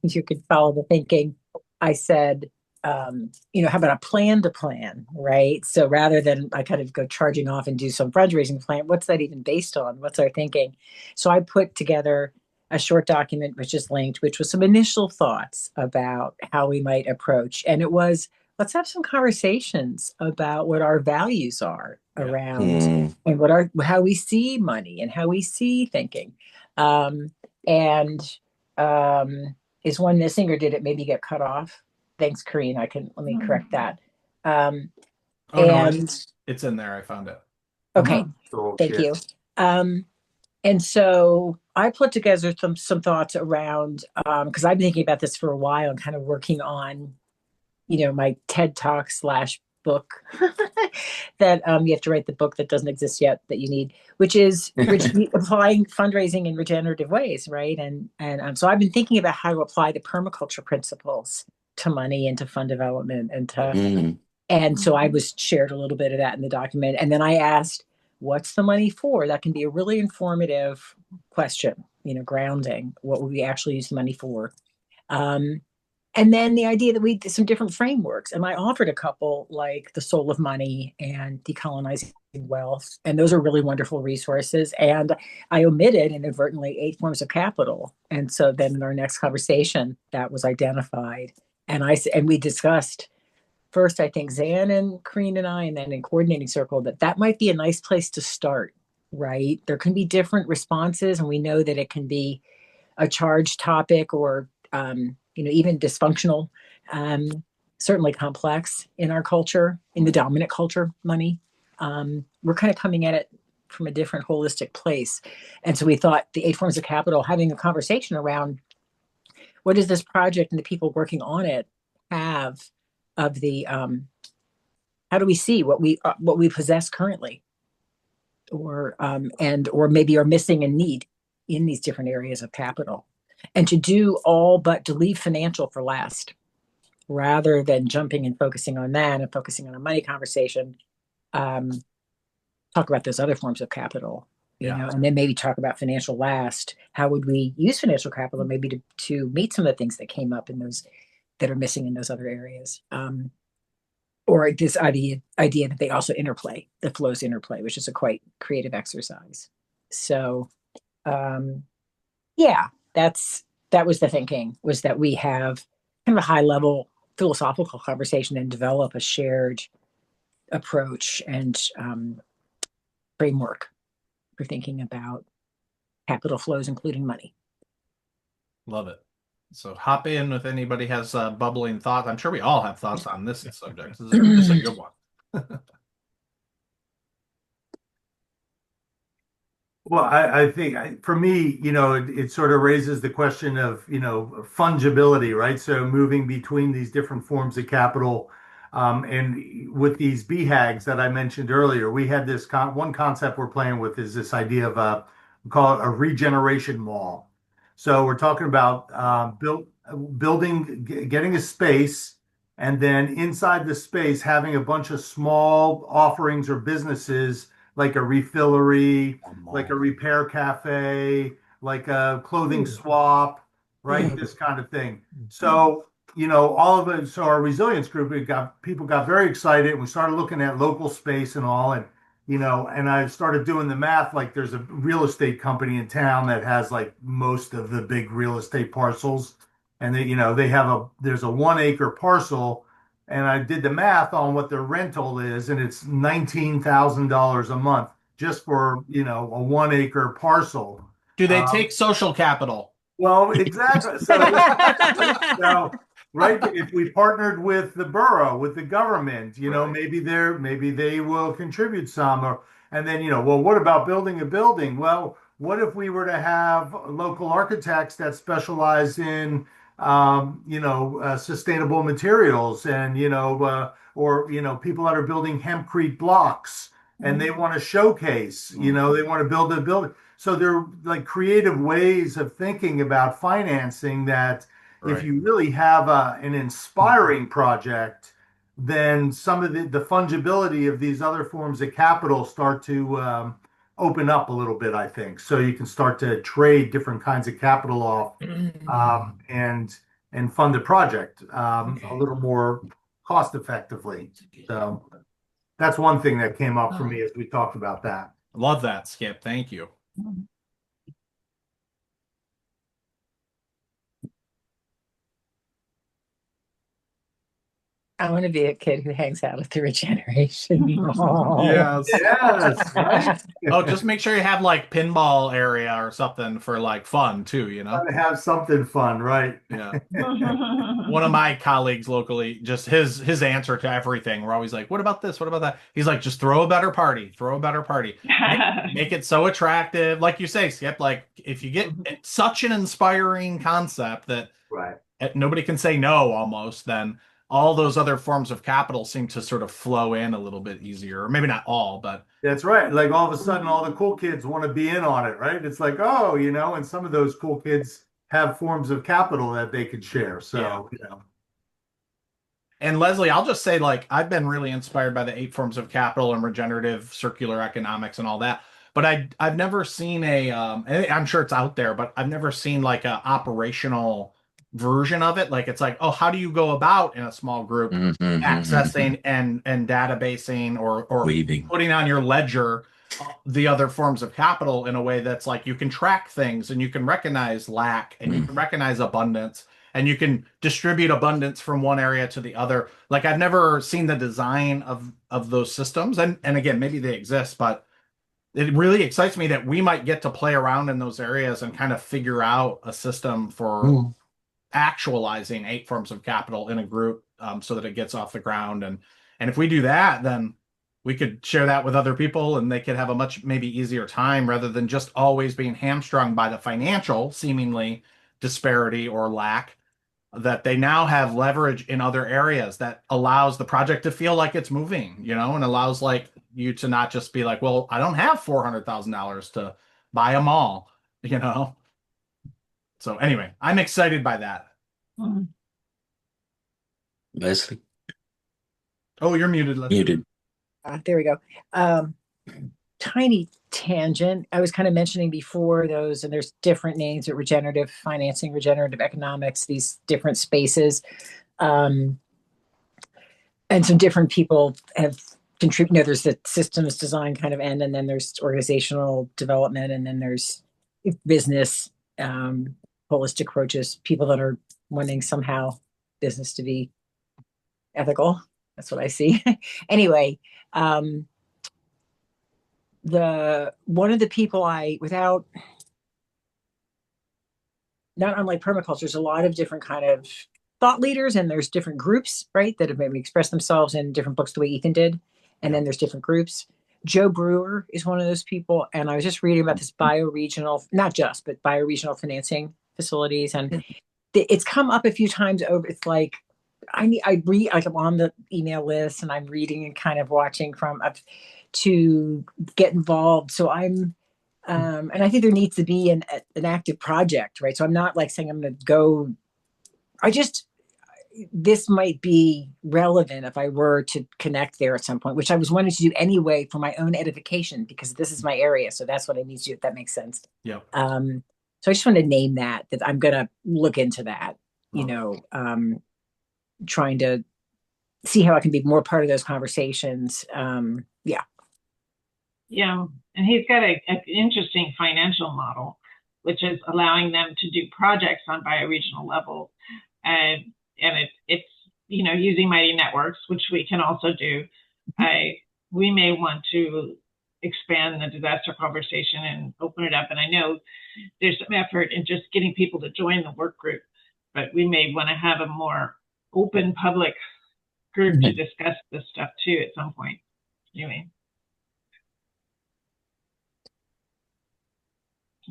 you could follow the thinking. I said, how about a plan to plan, right? So rather than I kind of go charging off and do some fundraising plan, what's that even based on? What's our thinking? So I put together a short document, which is linked, which was some initial thoughts about how we might approach. And it was, let's have some conversations about what our values are around and how we see money and how we see thinking. Is one missing, or did it maybe get cut off? Thanks, Karine. Let me correct that. No, it's in there. I found it. Okay. Thank you. And so I put together some thoughts around because I've been thinking about this for a while and kind of working on, my TED Talk slash book that you have to write the book that doesn't exist yet that you need, which is applying fundraising in regenerative ways, right? And so I've been thinking about how to apply the permaculture principles to money and to fund development and to Mm. and so I was shared a little bit of that in the document. And then I asked, what's the money for? That can be a really informative question, grounding. What would we actually use the money for? Um, and then the idea that we did some different frameworks. And I offered a couple like The Soul of Money and Decolonizing Wealth. And those are really wonderful resources. And I omitted inadvertently 8 forms of capital. And so then in our next conversation, that was identified. And we discussed first, I think Zan and Kareen and I, and then in coordinating circle, that might be a nice place to start, right? There can be different responses, and we know that it can be a charged topic or, even dysfunctional, certainly complex in our culture, in the dominant culture, money. We're kind of coming at it from a different holistic place. And so we thought the 8 forms of capital, having a conversation around what does this project and the people working on it have of the how do we see what we possess currently or maybe are missing and need in these different areas of capital, and to do all but to leave financial for last rather than jumping and focusing on that and focusing on a money conversation. um, Talk about those other forms of capital, and then maybe talk about financial last. How would we use financial capital maybe to meet some of the things that came up in those that are missing in those other areas, or this idea that they also interplay, the flows interplay, which is a quite creative exercise. So yeah, that was the thinking, was that we have kind of a high level philosophical conversation and develop a shared approach and framework for thinking about capital flows, including money. Love it. So hop in if anybody has bubbling thoughts. I'm sure we all have thoughts on this subject. This is a good one. Well, I think for me, it sort of raises the question of, fungibility, right? So moving between these different forms of capital. And with these BHAGs that I mentioned earlier, we had this one concept we're playing with is this idea of we call it a regeneration mall. So we're talking about building, getting a space, and then inside the space having a bunch of small offerings or businesses like a refillery, like a repair cafe, like a clothing swap, right? This kind of thing. So, all of it. So our resilience group, people got very excited. We started looking at local space and all, and I started doing the math. Like there's a real estate company in town that has like most of the big real estate parcels, and there's a 1 acre parcel, and I did the math on what their rental is, and it's $19,000 a month just for a 1 acre parcel. Do they take social capital? Well, exactly. So, right, if we partnered with the borough, with the government, Right. maybe they will contribute some, and then, well, what about building a building? Well, what if we were to have local architects that specialize in, sustainable materials, and, or, people that are building hempcrete blocks, and they want to showcase, they want to build a building. So they're like creative ways of thinking about financing that if Right. you really have an inspiring project, then some of the fungibility of these other forms of capital start to open up a little bit, I think. So you can start to trade different kinds of capital off, and fund the project a little more cost effectively. So that's one thing that came up for me as we talked about that. Love that, Skip. Thank you. I want to be a kid who hangs out at the regeneration mall. Yes. Yes, right. Oh, just make sure you have like pinball area or something for like fun too, you know? Gotta have something fun, right? Yeah. One of my colleagues locally, just his answer to everything, we're always like, what about this? What about that? He's like, just throw a better party, throw a better party. Make it so attractive. Like you say, Skip, like if you get it's such an inspiring concept that Right. nobody can say no almost, then all those other forms of capital seem to sort of flow in a little bit easier. Or maybe not all, but That's right. Like all of a sudden, all the cool kids want to be in on it, right? It's like, oh, and some of those cool kids have forms of capital that they could share. yeah. So. And Leslie, I'll just say, like, I've been really inspired by the eight forms of capital and regenerative circular economics and all that. But I've never seen and I'm sure it's out there, but I've never seen like a operational version of it. Like it's like, oh, how do you go about in a small group accessing and databasing or Weaving. putting on your ledger the other forms of capital in a way that's like you can track things and you can recognize lack and you can recognize abundance and you can distribute abundance from one area to the other. Like I've never seen the design of those systems, and again, maybe they exist, but it really excites me that we might get to play around in those areas and kind of figure out a system for actualizing eight forms of capital in a group, so that it gets off the ground. And if we do that, then we could share that with other people and they could have a much maybe easier time rather than just always being hamstrung by the financial seemingly disparity or lack, that they now have leverage in other areas that allows the project to feel like it's moving, and allows like you to not just be like, well, I don't have $400,000 to buy a mall, you know? So anyway, I'm excited by that. Leslie, Oh, you're muted, Leslie. muted. There we go. Tiny tangent. I was kind of mentioning before those, and there's different names at regenerative financing, regenerative economics, these different spaces. And some different people have contributed. There's the systems design kind of end, and then there's organizational development, and then there's business, holistic approaches, people that are wanting somehow business to be ethical. That's what I see. Anyway, one of the people without, not unlike permaculture, there's a lot of different kind of thought leaders, and there's different groups, right, that have maybe expressed themselves in different books the way Ethan did. And then there's different groups. Joe Brewer is one of those people. And I was just reading about this bioregional, not just, but bioregional financing facilities. And it's come up a few times over. It's like, I read, like I'm on the email list and I'm reading and kind of watching from up to get involved. So and I think there needs to be an active project, right? So I'm not like saying I'm going to go, this might be relevant if I were to connect there at some point, which I was wanting to do anyway for my own edification, because this is my area. So that's what I need to do, if that makes sense. Yeah. So I just want to name that I'm going to look into that, trying to see how I can be more part of those conversations. Yeah. Yeah. And he's got an interesting financial model, which is allowing them to do projects on bioregional level. And it's using Mighty Networks, which we can also do. We may want to expand the disaster conversation and open it up. And I know there's some effort in just getting people to join the work group, but we may want to have a more open public group to discuss this stuff too at some point. Anyway,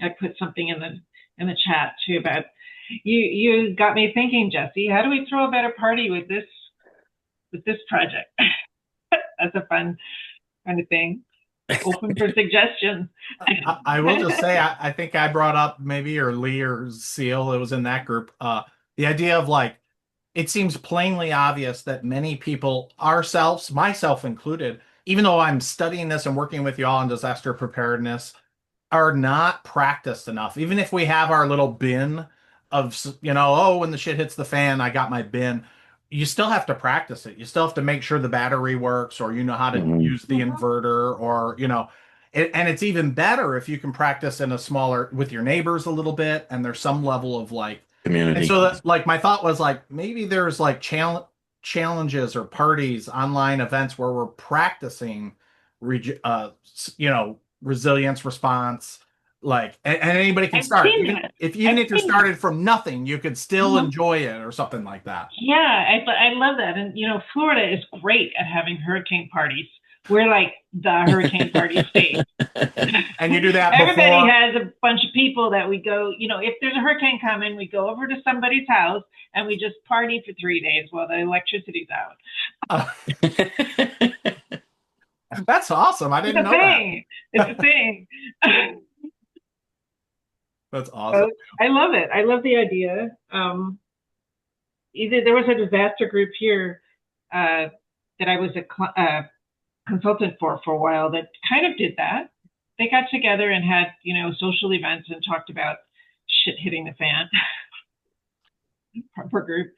I put something in the chat too about you got me thinking, Jesse, how do we throw a better party with this project? That's a fun kind of thing. Open for suggestions. I will just say, I think I brought up maybe, or Lee or Seal, it was in that group, the idea of like, it seems plainly obvious that many people, ourselves, myself included, even though I'm studying this and working with you all on disaster preparedness, are not practiced enough. Even if we have our little bin of, oh, when the shit hits the fan, I got my bin. You still have to practice it. You still have to make sure the battery works, or how to use the inverter, or and it's even better if you can practice in a smaller, with your neighbors a little bit, and there's some level of like Community. And so that, like, my thought was like, maybe there's like challenges or parties, online events where we're practicing, resilience response. Like, and anybody can I've start. seen Even that. if I've you're seen that. started from nothing, you could still Mhm. enjoy it or something like that. Yeah, I love that. And, Florida is great at having hurricane parties. We're like the hurricane party state. And you do that Everybody before. has a bunch of people that we go, if there's a hurricane coming, we go over to somebody's house and we just party for 3 days while the electricity's out. That's awesome. I It's didn't a know that. thing. It's a thing. That's awesome. I love it. I love the idea. There was a disaster group here that I was a consultant for a while that kind of did that. They got together and had, social events and talked about shit hitting the fan. Proper group.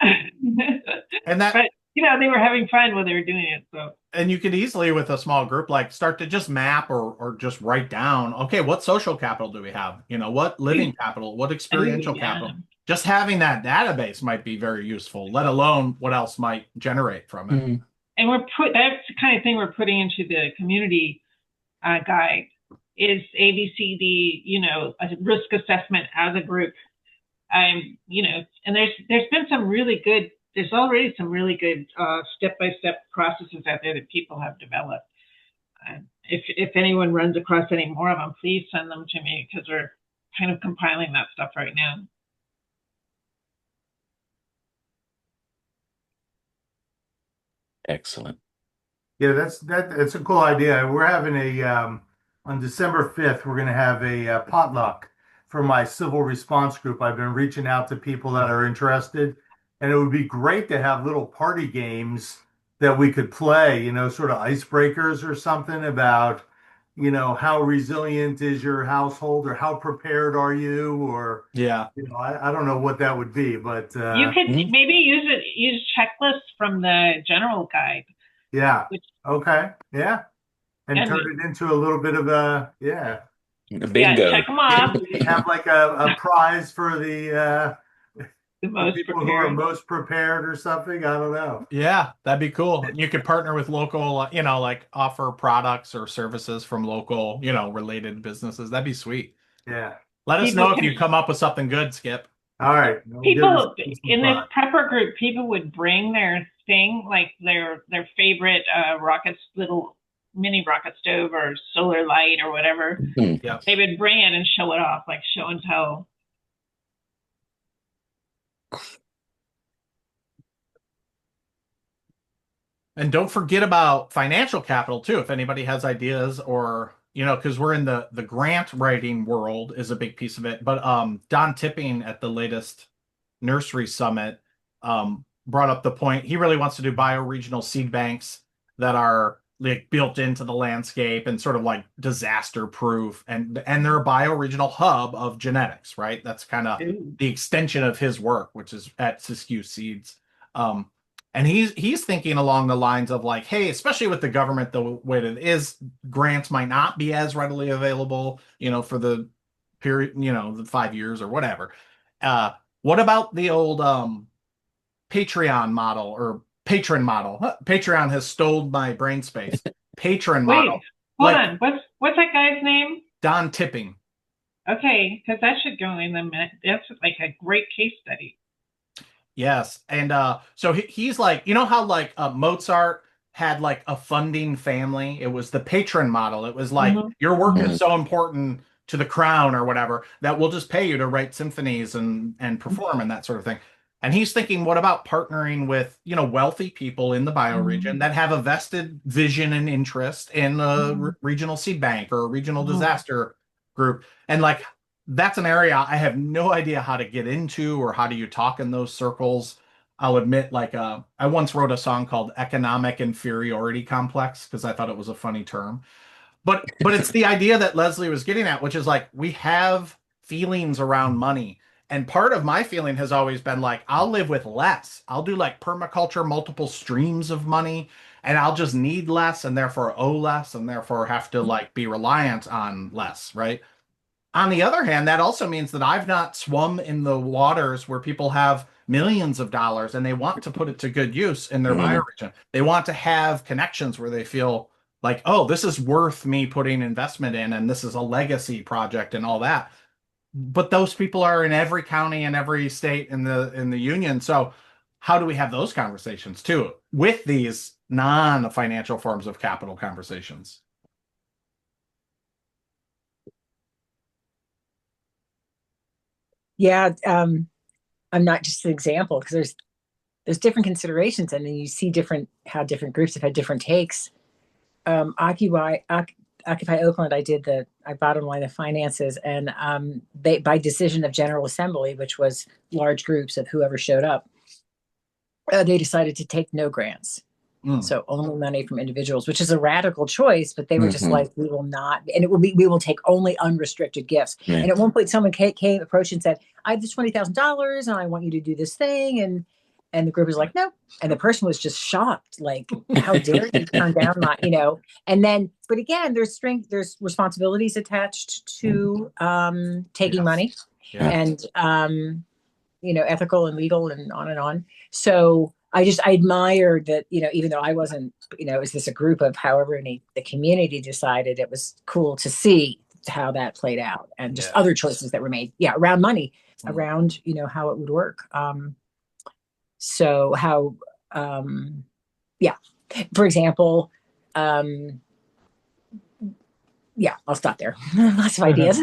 And that, but they were having fun while they were doing it. So, and you could easily with a small group like start to just map or just write down, okay, what social capital do we have? What living capital, what experiential capital? Just having that database might be very useful, let alone what else might generate from it. Mm-hmm. And that's the kind of thing we're putting into the community guide is ABCD, a risk assessment as a group. And there's already some really good step-by-step processes out there that people have developed. If anyone runs across any more of them, please send them to me because we're kind of compiling that stuff right now. Excellent. Yeah, that's a cool idea. We're having on December 5th, we're going to have a potluck for my civil response group. I've been reaching out to people that are interested, and it would be great to have little party games that we could play, sort of icebreakers or something about, how resilient is your household or how prepared are you or, Yeah. I don't know what that would be, but you could maybe use checklists from the general guide. Yeah. Okay. Yeah. And turn it into a little bit of a bingo. Yeah, check them off. Have like a prize for the most people prepared. who are most prepared or something. I don't know. Yeah, that'd be cool. You could partner with local, like offer products or services from local, related businesses. That'd be sweet. Yeah. Let us know if you come up with something good, Skip. All right. People in this prepper group, people would bring their thing, like their favorite little mini rocket stove or solar light or whatever. Yeah. They would bring it and show it off, like show and tell. And don't forget about financial capital too. If anybody has ideas or, because we're in the grant writing world is a big piece of it. But Don Tipping at the latest Nursery Summit brought up the point. He really wants to do bioregional seed banks that are like built into the landscape and sort of like disaster proof. And they're a bioregional hub of genetics, right? That's kind of the extension of his work, which is at Siskiyou Seeds. And he's thinking along the lines of like, hey, especially with the government the way it is, grants might not be as readily available, for the period, the 5 years or whatever. What about the old Patreon model or patron model? Patreon has stole my brain space. Patron model. Hold on. What's that guy's name? Don Tipping. Okay, because that should go in the minute. That's like a great case study. Yes. And so he's like, how like Mozart had like a funding family? It was the patron model. It was like your work is so important to the crown or whatever that we'll just pay you to write symphonies and perform and that sort of thing. And he's thinking, what about partnering with, wealthy people in the bioregion that have a vested vision and interest in a regional seed bank or a regional disaster group? And like, that's an area I have no idea how to get into or how do you talk in those circles. I'll admit, like, I once wrote a song called Economic Inferiority Complex because I thought it was a funny term. But it's the idea that Leslie was getting at, which is like, we have feelings around money. And part of my feeling has always been like, I'll live with less. I'll do like permaculture, multiple streams of money, and I'll just need less and therefore owe less and therefore have to like be reliant on less, right? On the other hand, that also means that I've not swum in the waters where people have millions of dollars and they want to put it to good use in their Mhm. bioregion. They want to have connections where they feel like, oh, this is worth me putting investment in, and this is a legacy project and all that. But those people are in every county and every state in the union. So how do we have those conversations too with these non-financial forms of capital conversations? Yeah, I'm not just an example because there's different considerations, and then you see different how different groups have had different takes. Occupy Oakland, I bottom line the finances, and they by decision of General Assembly, which was large groups of whoever showed up, they decided to take no grants. Mm. So only money from individuals, which is a radical choice, but they were just Mhm. like, we will not, and it will be, we will take only unrestricted gifts. Yeah. And at one point, someone came approached and said, I have this $20,000 and I want you to do this thing. And the group was like, no. And the person was just shocked, like, how dare you turn down my, and then, but again, there's responsibilities attached to taking Yes. money Yeah. and, ethical and legal and on and on. So I admired that, even though I wasn't, it was this a group of however many the community decided, it was cool to see how that played out and just Yeah. other choices that were made. Yeah. Around money, Mm. around, how it would work. So how, yeah, for example, yeah, I'll stop there. Lots of ideas.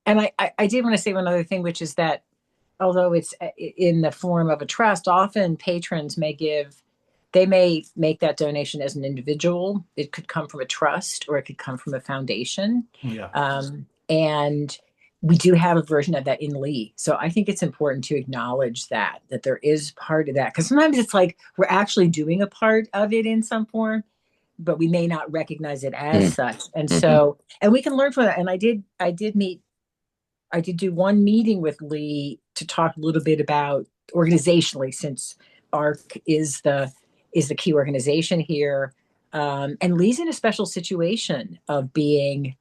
And I did want to say one other thing, which is that although it's in the form of a trust, often patrons they may make that donation as an individual. It could come from a trust or it could come from a foundation. Yeah. And we do have a version of that in Lee. So I think it's important to acknowledge that there is part of that. Because sometimes it's like we're actually doing a part of it in some form, but we may not recognize it as such. And so, and we can learn from that. And I did do one meeting with Lee to talk a little bit about organizationally, since ARC is the key organization here. And Lee's in a special situation of being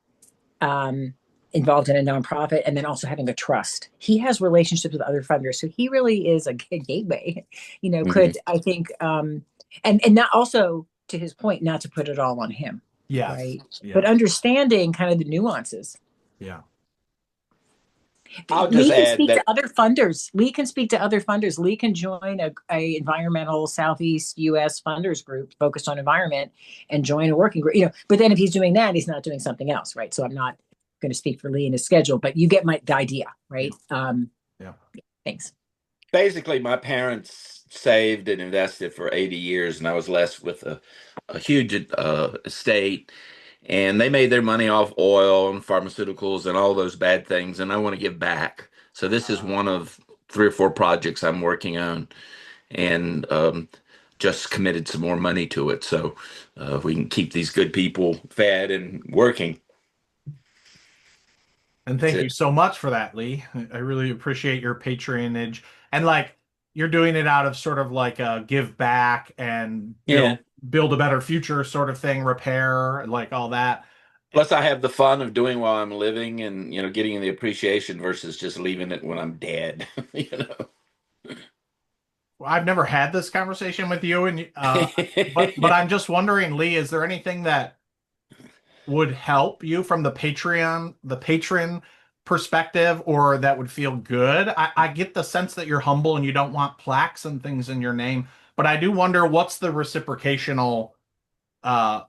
involved in a nonprofit and then also having a trust. He has relationships with other funders, so he really is a gateway. Could I think, and not also to his point, not to put it all on him, Yes. right? Yeah. But understanding kind of the nuances. Yeah. I'll Lee just can add speak to that other funders. Lee can speak to other funders. Lee can join a environmental Southeast U.S. funders group focused on environment and join a working group. But then if he's doing that, he's not doing something else, right? So I'm not going to speak for Lee and his schedule, but you get the idea, right? Yeah. Thanks. basically my parents saved and invested for 80 years, and I was left with a huge estate. And they made their money off oil and pharmaceuticals and all those bad things, and I want to give back. So this is one of 3 or 4 projects I'm working on, and just committed some more money to it, so we can keep these good people fed and working. And That's thank it. you so much for that, Lee. I really appreciate your patronage. And like you're doing it out of sort of like a give back and, Yeah. build a better future sort of thing, repair, like all that. Plus, I have the fun of doing while I'm living, and getting the appreciation versus just leaving it when I'm dead. I've never had this conversation with you, and but I'm just wondering, Lee, is there anything that would help you from the patron perspective, or that would feel good? I get the sense that you're humble and you don't want plaques and things in your name, but I do wonder what's the reciprocational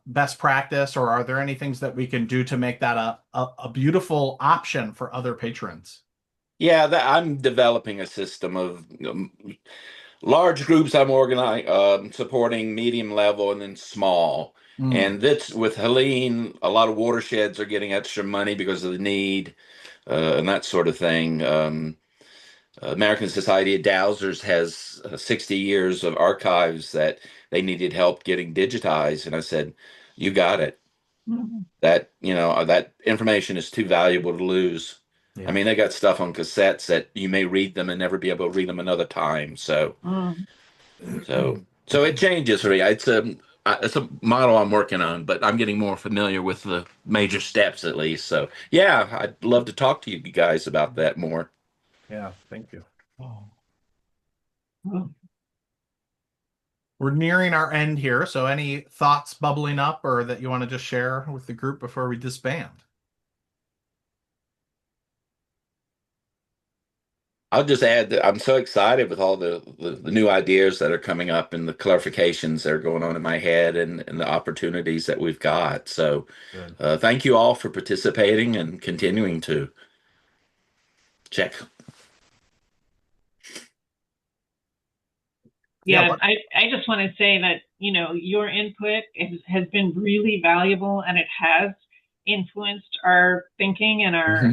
best practice, or are there any things that we can do to make that a beautiful option for other patrons? Yeah, I'm developing a system of large groups. I'm organizing, supporting medium level and then small. Mm. And that's with Helene. A lot of watersheds are getting extra money because of the need, and that sort of thing. American Society of Dowsers has 60 years of archives that they needed help getting digitized, and I said, "You got it. That information is too valuable to lose." I Yeah. mean, they got stuff on cassettes that you may read them and never be able to read them another time. So it changes for me. it's a model I'm working on, but I'm getting more familiar with the major steps at least. So yeah, I'd love to talk to you guys about that more. Yeah, thank you. Oh. We're nearing our end here, so any thoughts bubbling up or that you want to just share with the group before we disband? I'll just add that I'm so excited with all the new ideas that are coming up and the clarifications that are going on in my head and the opportunities that we've got. So Good. thank you all for participating and continuing to check. Yeah, what- I just want to say that, your input has been really valuable, and it has influenced our thinking and our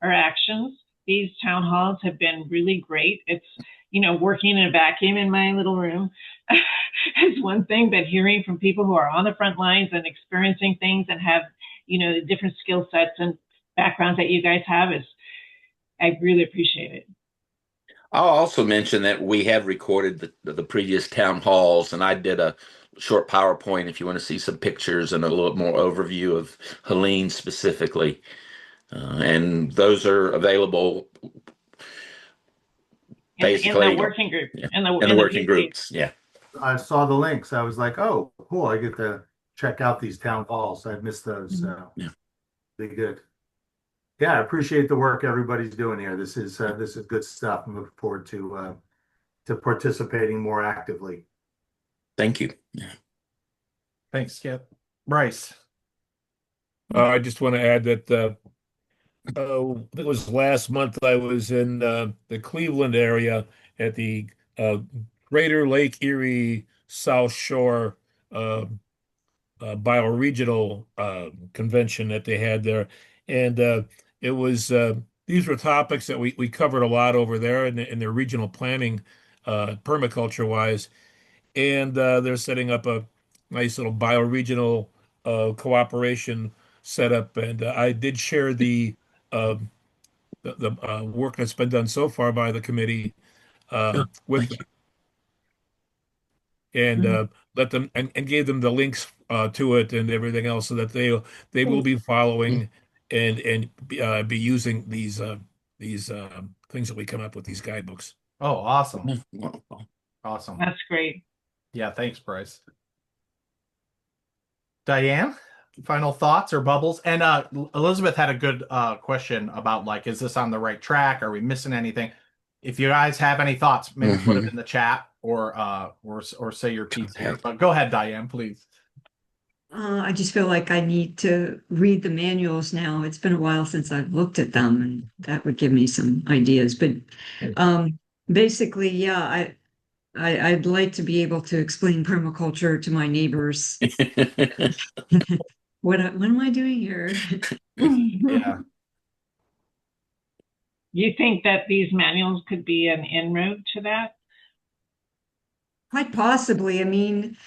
actions. These town halls have been really great. It's, working in a vacuum in my little room is one thing, but hearing from people who are on the front lines and experiencing things and have, the different skill sets and backgrounds that you guys have I really appreciate it. I'll also mention that we have recorded the previous town halls, and I did a short PowerPoint if you want to see some pictures and a little more overview of Helene specifically. And those are available basically in the working group. Yeah, In the working PC. groups. Yeah. I saw the links. I was like, oh, cool. I get to check out these town halls. I missed those. So Yeah. be good. Yeah, I appreciate the work everybody's doing here. This is good stuff. I'm looking forward to participating more actively. Thank you. Yeah. Thanks, Skip. Bryce. I just want to add that it was last month I was in the Cleveland area at the Greater Lake Erie South Shore bioregional convention that they had there, and it was these were topics that we covered a lot over there in their regional planning, permaculture wise, and they're setting up a nice little bioregional cooperation setup, and I did share uh, the work that's been done so far by the committee with Thank them, and let them and gave them the links to it and everything else, so that they will be following and be using these things that we come up with, these guidebooks. Oh, awesome. you. Awesome. That's great. Yeah, thanks, Bryce. Diane, final thoughts or bubbles? And Elizabeth had a good question about like, is this on the right track? Are we missing anything? If you guys have any thoughts, maybe put them in the chat or say your piece here. But go ahead, Diane, please. I just feel like I need to read the manuals now. It's been a while since I've looked at them, and that would give me some ideas. But basically, yeah, I'd like to be able to explain permaculture to my neighbors. What am I doing here? Yeah. You think that these manuals could be an inroad to that? Quite possibly. I mean,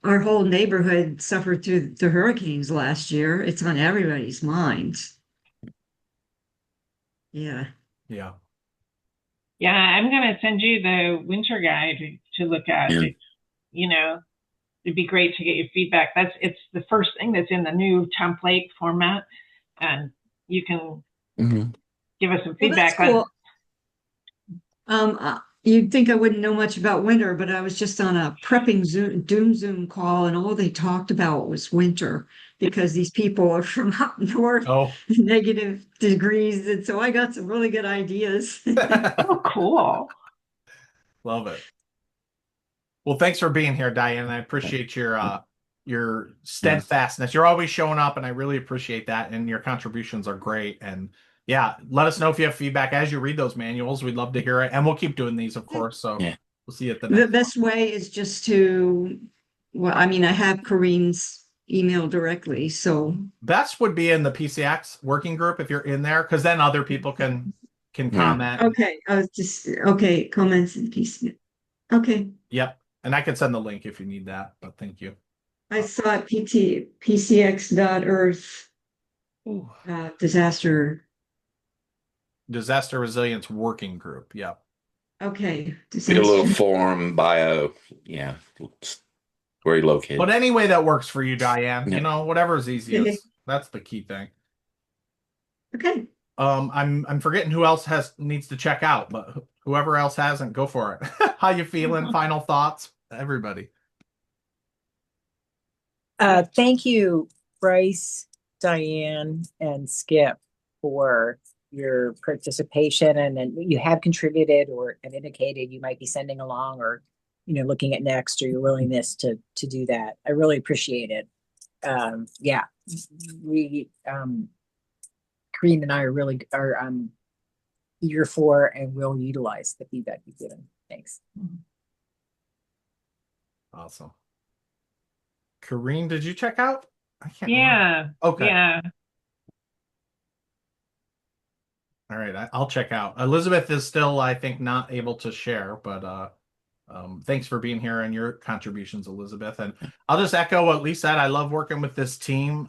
our whole neighborhood suffered through the hurricanes last year. It's on everybody's mind. Yeah. Yeah. Yeah, I'm going to send you the winter guide to look at. Yeah. It'd be great to get your feedback. It's the first thing that's in the new template format, and you can give us some feedback. Well, that's cool. You'd think I wouldn't know much about winter, but I was just on a prepping Zoom call, and all they talked about was winter because these people are from up north, negative degrees, and so I got some really good ideas. Oh, cool. Love it. Well, thanks for being here, Diane. I appreciate your steadfastness. You're always showing up, and I really appreciate that. And your contributions are great. And yeah, let us know if you have feedback as you read those manuals. We'd love to hear it. And we'll keep doing these, of course. So we'll see you at the next. The best way is just to, well, I mean, I have Corinne's email directly. So best would be in the PCX working group if you're in there, because then other people can comment. Okay. I was just, okay. Comments in PCX. Okay. Yep. And I can send the link if you need that, but thank you. I saw it, pcx.earth disaster resilience working group. Yep. Okay. Be a little form bio. Yeah. where you're located. But any way that works for you, Diane, Yeah. you know, whatever is easiest. That's the key thing. Okay. I'm forgetting who else needs to check out, but whoever else hasn't, go for it. How you feeling? Final thoughts, everybody. Thank you, Bryce, Diane, and Skip for your participation, and then you have contributed or have indicated you might be sending along, or looking at next, or your willingness to do that. I really appreciate it. Yeah, we Karine and I are eager for and will utilize the feedback you've given. Thanks. Awesome. Karine, did you check out? I can't Yeah. remember. Okay. Yeah. All right. I'll check out. Elizabeth is still, I think, not able to share, but thanks for being here and your contributions, Elizabeth. And I'll just echo what Lee said. I love working with this team.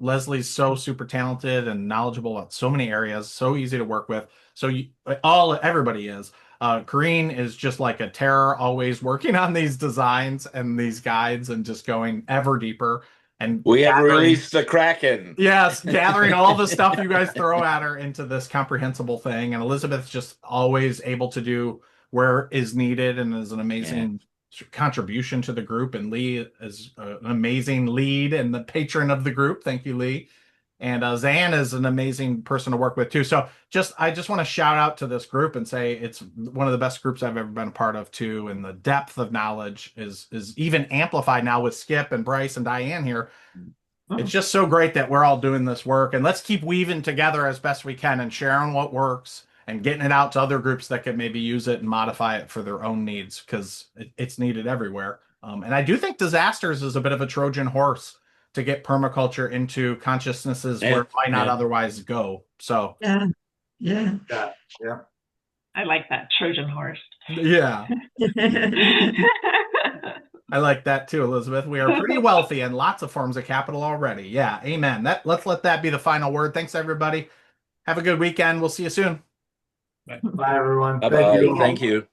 Leslie's so super talented and knowledgeable about so many areas, so easy to work with. So everybody is. Karine is just like a terror, always working on these designs and these guides and just going ever deeper. And We have released the Kraken. Yes, gathering all the stuff you guys throw at her into this comprehensible thing. And Elizabeth's just always able to do where is needed and is an amazing contribution to the group. And Lee is an amazing lead and the patron of the group. Thank you, Lee. And Zan is an amazing person to work with too. So I just want to shout out to this group and say it's one of the best groups I've ever been a part of too. And the depth of knowledge is even amplified now with Skip and Bryce and Diane here. It's just so great that we're all doing this work, and let's keep weaving together as best we can and sharing what works and getting it out to other groups that could maybe use it and modify it for their own needs, because it's needed everywhere. And I do think disasters is a bit of a Trojan horse to get permaculture into consciousnesses where it might not otherwise go. So yeah. I like that Trojan horse. Yeah. I like that too, Elizabeth. We are pretty wealthy and lots of forms of capital already. Yeah, amen. Let's let that be the final word. Thanks, everybody. Have a good weekend. We'll see you soon. Bye, everyone. Bye-bye. Thank you.